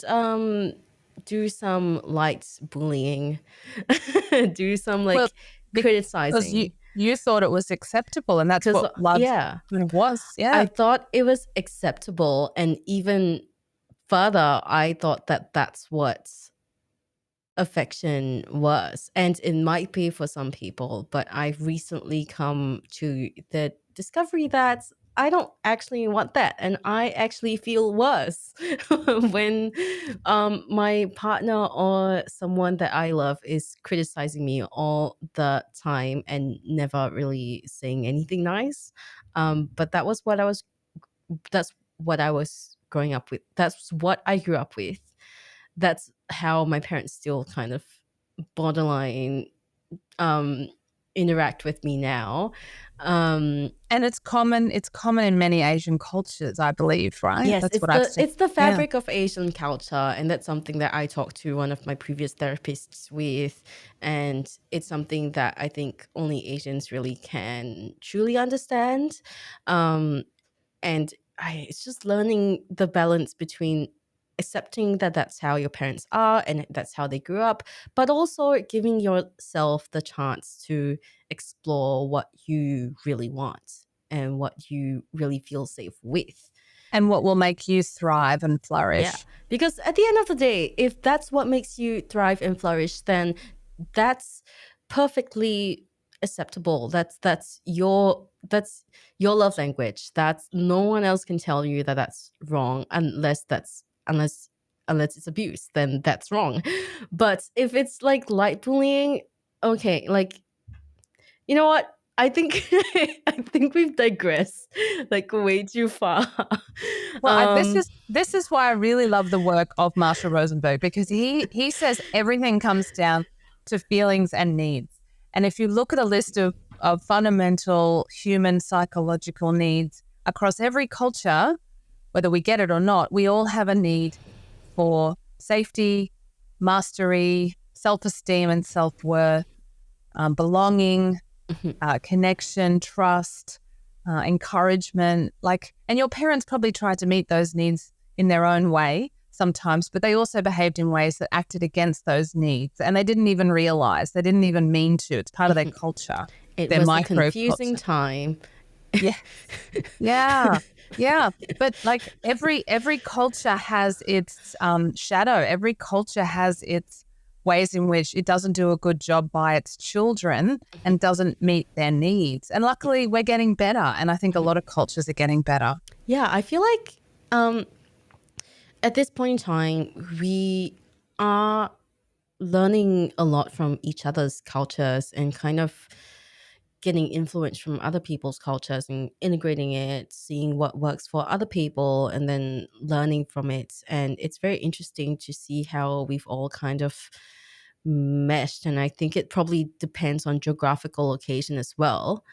S3: do some light bullying, do some
S2: Well, because
S3: criticizing.
S2: you thought it was acceptable, and that's what love was. Yeah.
S3: I thought it was acceptable, and even further, I thought that that's what affection was, and it might be for some people, but I've recently come to the discovery that I don't actually want that, and I actually feel worse when my partner or someone that I love is criticizing me all the time and never really saying anything nice. But that's what I was growing up with. That's what I grew up with. That's how my parents still kind of borderline interact with me now.
S2: And it's common in many Asian cultures, I believe, right?
S3: Yes,
S2: That's what I've seen.
S3: it's the fabric of Asian culture, and that's something that I talked to one of my previous therapists with, and it's something that I think only Asians really can truly understand. And it's just learning the balance between accepting that that's how your parents are and that's how they grew up, but also giving yourself the chance to explore what you really want and what you really feel safe with.
S2: And what will make you thrive and flourish.
S3: Yeah, because at the end of the day, if that's what makes you thrive and flourish, then that's perfectly acceptable. That's your love language. That's no one else can tell you that that's wrong unless it's abuse, then that's wrong. But if it's like light bullying, okay, like, you know what? I think I think we've digressed like way too far.
S2: Well, this is why I really love the work of Marshall Rosenberg, because he says everything comes down to feelings and needs. And if you look at a list of fundamental human psychological needs across every culture, whether we get it or not, we all have a need for safety, mastery, self-esteem and self-worth, belonging, connection, trust, encouragement. And your parents probably tried to meet those needs in their own way sometimes, but they also behaved in ways that acted against those needs, and they didn't even realize. They didn't even mean to. It's part of their culture.
S3: It
S2: their
S3: was a
S2: micro
S3: confusing
S2: culture.
S3: time.
S2: Yeah. But like every culture has its shadow. Every culture has its ways in which it doesn't do a good job by its children and doesn't meet their needs. And luckily we're getting better. And I think a lot of cultures are getting better.
S3: Yeah, I feel like at this point in time, we are learning a lot from each other's cultures and kind of getting influence from other people's cultures and integrating it, seeing what works for other people, and then learning from it. And it's very interesting to see how we've all kind of meshed. And I think it probably depends on geographical location as well.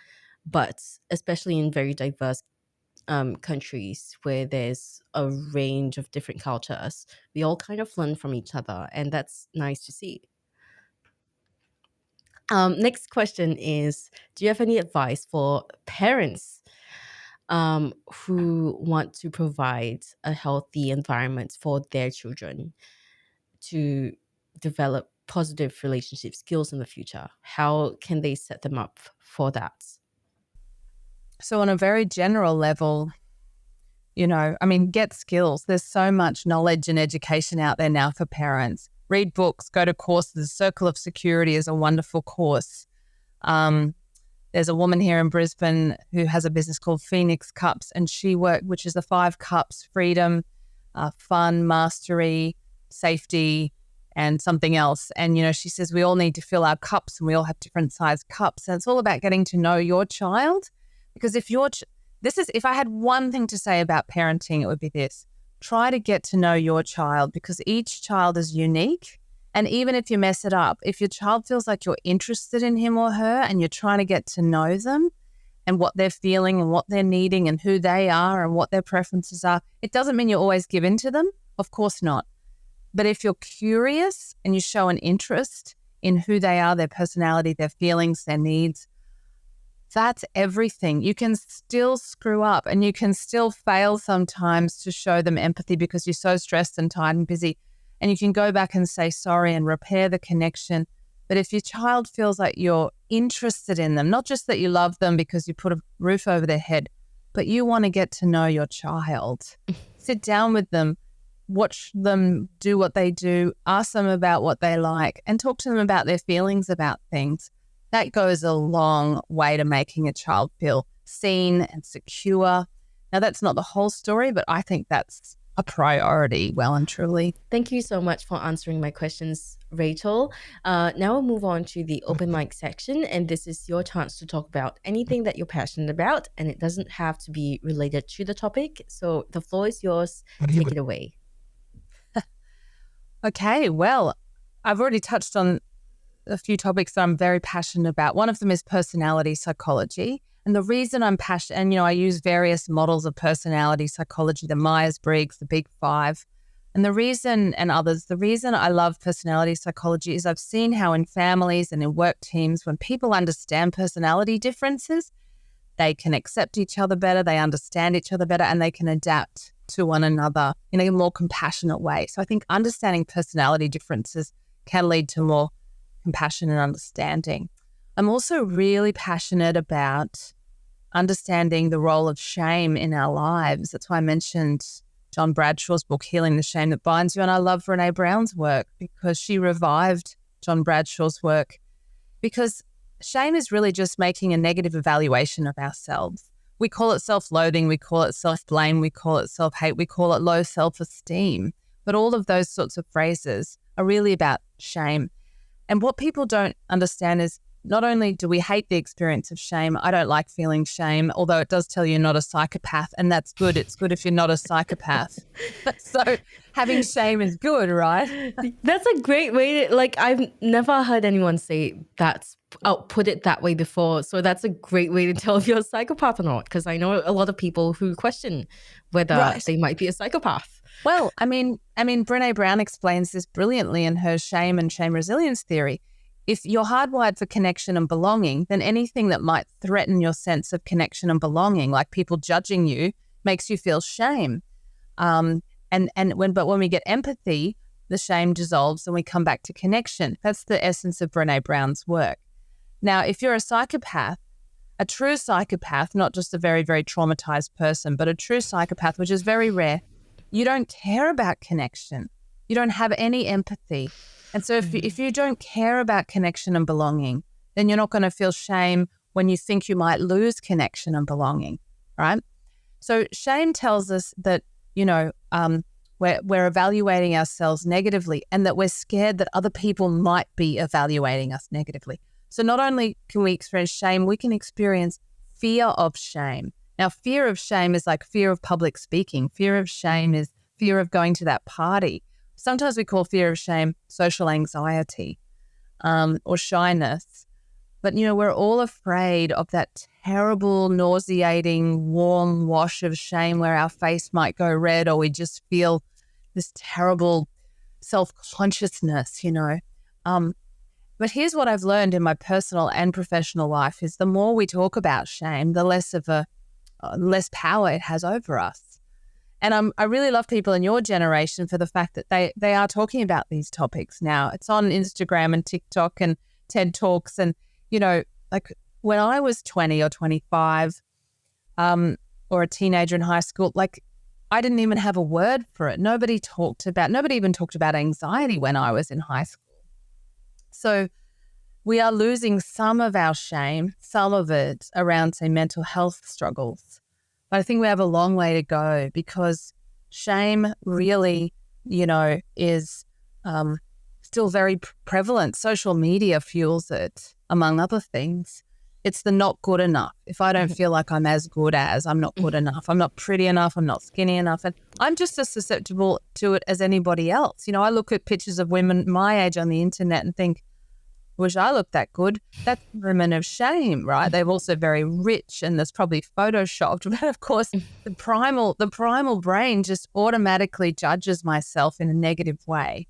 S3: But especially in very diverse countries where there's a range of different cultures, we all kind of learn from each other. And that's nice to see. Next question is, do you have any advice for parents who want to provide a healthy environment for their children to develop positive relationship skills in the future? How can they set them up for that?
S2: So on a very general level, get skills. There's so much knowledge and education out there now for parents. Read books, go to courses. Circle of Security is a wonderful course. There's a woman here in Brisbane who has a business called Phoenix Cups, and which is the 5 cups: freedom, fun, mastery, safety, and something else. And, she says we all need to fill our cups, and we all have different size cups. And it's all about getting to know your child, because if I had one thing to say about parenting, it would be this: try to get to know your child, because each child is unique. And even if you mess it up, if your child feels like you're interested in him or her and you're trying to get to know them and what they're feeling and what they're needing and who they are and what their preferences are, it doesn't mean you always give in to them. Of course not. But if you're curious and you show an interest in who they are, their personality, their feelings, their needs, that's everything. You can still screw up and you can still fail sometimes to show them empathy because you're so stressed and tired and busy. And you can go back and say sorry and repair the connection. But if your child feels like you're interested in them, not just that you love them because you put a roof over their head, but you want to get to know your child, sit down with them, watch them do what they do, ask them about what they like, and talk to them about their feelings about things. That goes a long way to making a child feel seen and secure. Now, that's not the whole story, but I think that's a priority, well and truly.
S3: Thank you so much for answering my questions, Rachel. Now we'll move on to the open mic section, and this is your chance to talk about anything that you're passionate about, and it doesn't have to be related to the topic. So the floor is yours. Take it away.
S2: Okay, well, I've already touched on a few topics that I'm very passionate about. One of them is personality psychology. And the reason I'm passionate, and I use various models of personality psychology, the Myers-Briggs, the Big Five, and the reason I love personality psychology is I've seen how in families and in work teams, when people understand personality differences, they can accept each other better, they understand each other better, and they can adapt to one another in a more compassionate way. So I think understanding personality differences can lead to more compassion and understanding. I'm also really passionate about understanding the role of shame in our lives. That's why I mentioned John Bradshaw's book, Healing the Shame That Binds You. And I love Brene Brown's work because she revived John Bradshaw's work, because shame is really just making a negative evaluation of ourselves. We call it self-loathing, we call it self-blame, we call it self-hate, we call it low self-esteem. But all of those sorts of phrases are really about shame. And what people don't understand is not only do we hate the experience of shame, I don't like feeling shame, although it does tell you you're not a psychopath, and that's good. It's good if you're not a psychopath. So having shame is good, right?
S3: That's a great way to, I've never heard anyone say put it that way before. So that's a great way to tell if you're a psychopath or not, because I know a lot of people who question whether they might be a psychopath.
S2: Well, Brene Brown explains this brilliantly in her shame and shame resilience theory. If you're hardwired for connection and belonging, then anything that might threaten your sense of connection and belonging, like people judging you, makes you feel shame. But when we get empathy, the shame dissolves and we come back to connection. That's the essence of Brene Brown's work. Now, if you're a psychopath, a true psychopath, not just a very, very traumatized person, but a true psychopath, which is very rare, you don't care about connection. You don't have any empathy. And so if you don't care about connection and belonging, then you're not going to feel shame when you think you might lose connection and belonging, right? So shame tells us that, we're evaluating ourselves negatively and that we're scared that other people might be evaluating us negatively. So not only can we experience shame, we can experience fear of shame. Now, fear of shame is like fear of public speaking. Fear of shame is fear of going to that party. Sometimes we call fear of shame social anxiety or shyness. But, we're all afraid of that terrible, nauseating, warm wash of shame where our face might go red or we just feel this terrible self-consciousness, But here's what I've learned in my personal and professional life is the more we talk about shame, the less power it has over us. And I really love people in your generation for the fact that they are talking about these topics now. It's on Instagram and TikTok and TED Talks. And, like when I was 20 or 25 or a teenager in high school, like I didn't even have a word for it. Nobody even talked about anxiety when I was in high school. So we are losing some of our shame, some of it around, say, mental health struggles. But I think we have a long way to go because shame really, is still very prevalent. Social media fuels it, among other things. It's the not good enough. If I don't feel like I'm as good as, I'm not good enough. I'm not pretty enough. I'm not skinny enough. And I'm just as susceptible to it as anybody else. I look at pictures of women my age on the internet and think, wish I looked that good. That's women of shame, right? They're also very rich and there's probably photoshopped. But of course, the primal brain just automatically judges myself in a negative way.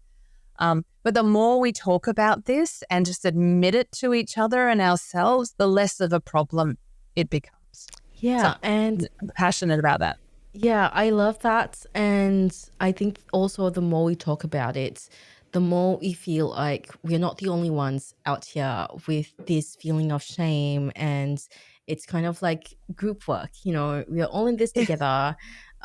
S2: But the more we talk about this and just admit it to each other and ourselves, the less of a problem it becomes.
S3: Yeah,
S2: So
S3: and
S2: I'm passionate about that.
S3: yeah, I love that. And I think also the more we talk about it, the more we feel like we're not the only ones out here with this feeling of shame. And it's kind of like group work, we're all in this together.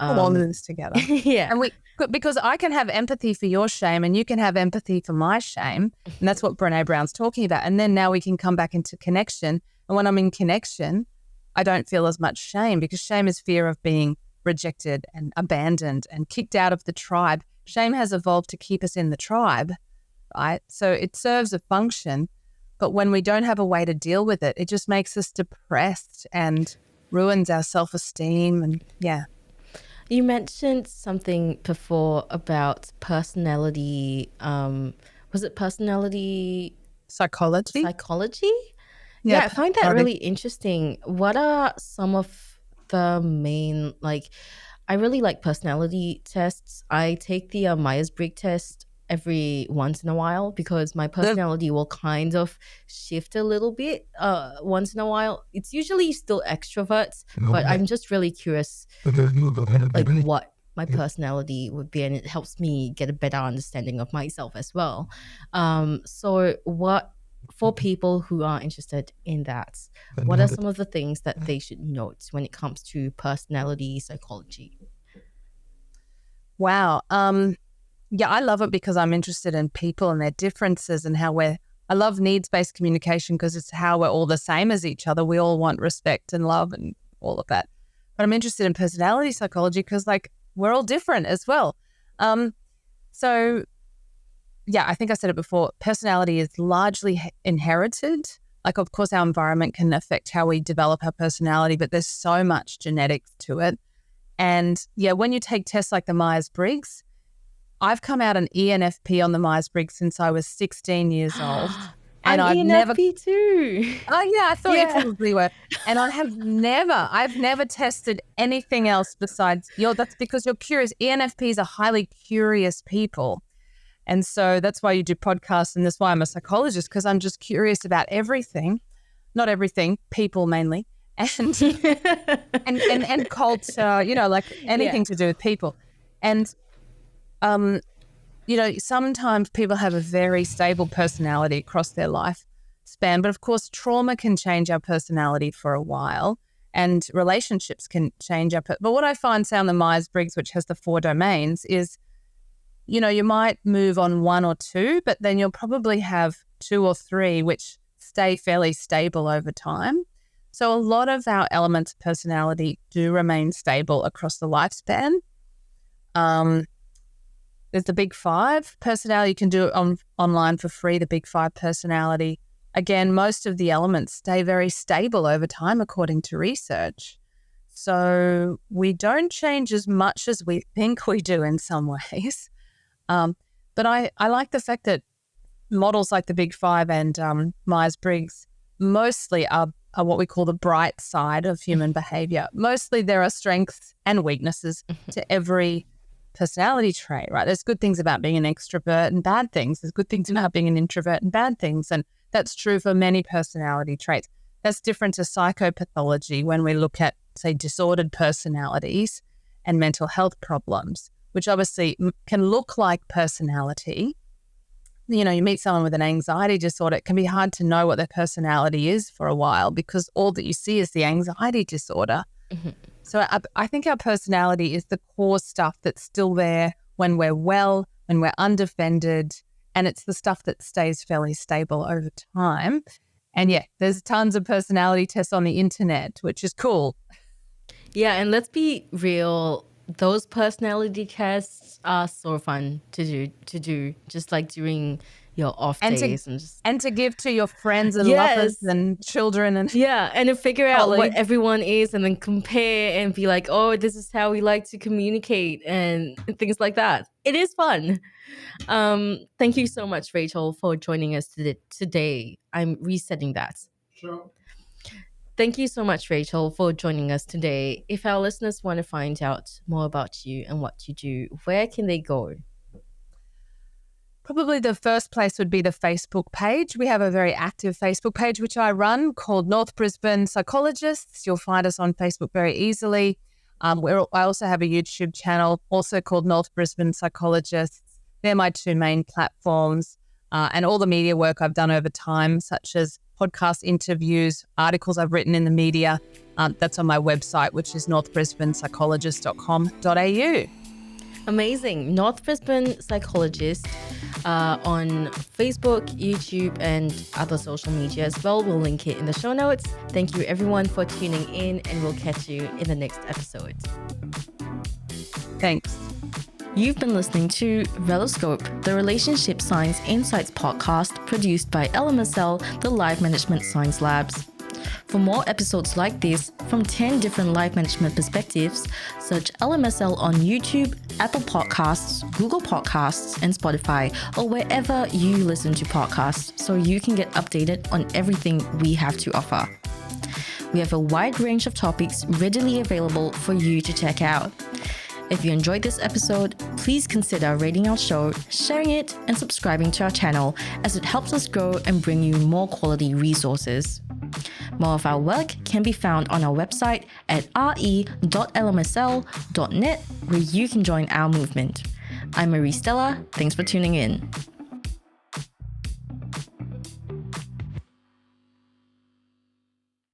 S2: We're all in this together.
S3: Yeah.
S2: And because I can have empathy for your shame and you can have empathy for my shame. And that's what Brené Brown's talking about. And then now we can come back into connection. And when I'm in connection, I don't feel as much shame because shame is fear of being rejected and abandoned and kicked out of the tribe. Shame has evolved to keep us in the tribe, right? So it serves a function. But when we don't have a way to deal with it, it just makes us depressed and ruins our self-esteem. And yeah.
S3: You mentioned something before about personality. Was it personality
S2: Psychology?
S3: Yeah, I find that really interesting. What are some of the main, I really like personality tests. I take the Myers-Briggs test every once in a while because my personality will kind of shift a little bit once in a while. It's usually still extroverts, but I'm just really curious what my personality would be, and it helps me get a better understanding of myself as well. So what, for people who are interested in that, what are some of the things that they should note when it comes to personality psychology?
S2: Wow. Yeah, I love it because I'm interested in people and their differences and I love needs-based communication because it's how we're all the same as each other. We all want respect and love and all of that. But I'm interested in personality psychology because we're all different as well. So yeah, I think I said it before, personality is largely inherited. Of course, our environment can affect how we develop our personality, but there's so much genetics to it. And yeah, when you take tests like the Myers-Briggs, I've come out an ENFP on the Myers-Briggs since I was 16 years old.
S3: And I've ENFP too.
S2: Oh yeah, I thought you probably were. And I've never tested anything else besides that's because you're curious. ENFPs are highly curious people. And so that's why you do podcasts, and that's why I'm a psychologist, because I'm just curious about everything. Not everything, people mainly. And and culture, anything to do with people. And sometimes people have a very stable personality across their life span, but of course trauma can change our personality for a while, and relationships can change but what I find, say on the Myers-Briggs, which has the 4 domains, is you might move on 1 or 2, but then you'll probably have 2 or 3 which stay fairly stable over time. So a lot of our elements of personality do remain stable across the lifespan. There's the Big 5 personality. You can do it online for free, the Big 5 personality again, most of the elements stay very stable over time, according to research. So we don't change as much as we think we do in some ways. But I like the fact that models like the Big Five and Myers-Briggs mostly are what we call the bright side of human behavior. Mostly there are strengths and weaknesses to every personality trait, right? There's good things about being an extrovert and bad things. There's good things about being an introvert and bad things. And that's true for many personality traits. That's different to psychopathology when we look at, say, disordered personalities and mental health problems, which obviously can look like personality. You know, you meet someone with an anxiety disorder, it can be hard to know what their personality is for a while because all that you see is the anxiety disorder. Mm-hmm. So I think our personality is the core stuff that's still there when we're well, when we're undefended, and it's the stuff that stays fairly stable over time. And yeah, there's tons of personality tests on the internet, which is cool.
S3: Yeah, and let's be real. Those personality tests are so fun to do just like during your off days
S2: and to give to your friends and lovers and children and
S3: and to figure out what everyone is and then compare and be like, oh, this is how we like to communicate and things like that. It is fun. Thank you so much, Rachel, for joining us today. I'm resetting that.
S4: Sure.
S3: Thank you so much, Rachel, for joining us today. If our listeners want to find out more about you and what you do, where can they go?
S2: Probably the first place would be the Facebook page. We have a very active Facebook page, which I run, called North Brisbane Psychologists. You'll find us on Facebook very easily. I also have a YouTube channel, also called North Brisbane Psychologists. They're my two main platforms. And all the media work I've done over time, such as podcast interviews, articles I've written in the media, that's on my website, which is northbrisbanepsychologist.com.au.
S3: Amazing. North Brisbane Psychologist on Facebook, YouTube, and other social media as well. We'll link it in the show notes. Thank you, everyone, for tuning in, and we'll catch you in the next episode.
S2: Thanks.
S1: You've been listening to Reloscope, the Relationship Science Insights podcast produced by LMSL, the Life Management Science Labs. For more episodes like this from 10 different life management perspectives, search LMSL on YouTube, Apple Podcasts, Google Podcasts, and Spotify, or wherever you listen to podcasts so you can get updated on everything we have to offer. We have a wide range of topics readily available for you to check out. If you enjoyed this episode, please consider rating our show, sharing it, and subscribing to our channel as it helps us grow and bring you more quality resources. More of our work can be found on our website at re.lmsl.net, where you can join our movement. I'm Marie Stella. Thanks for tuning in.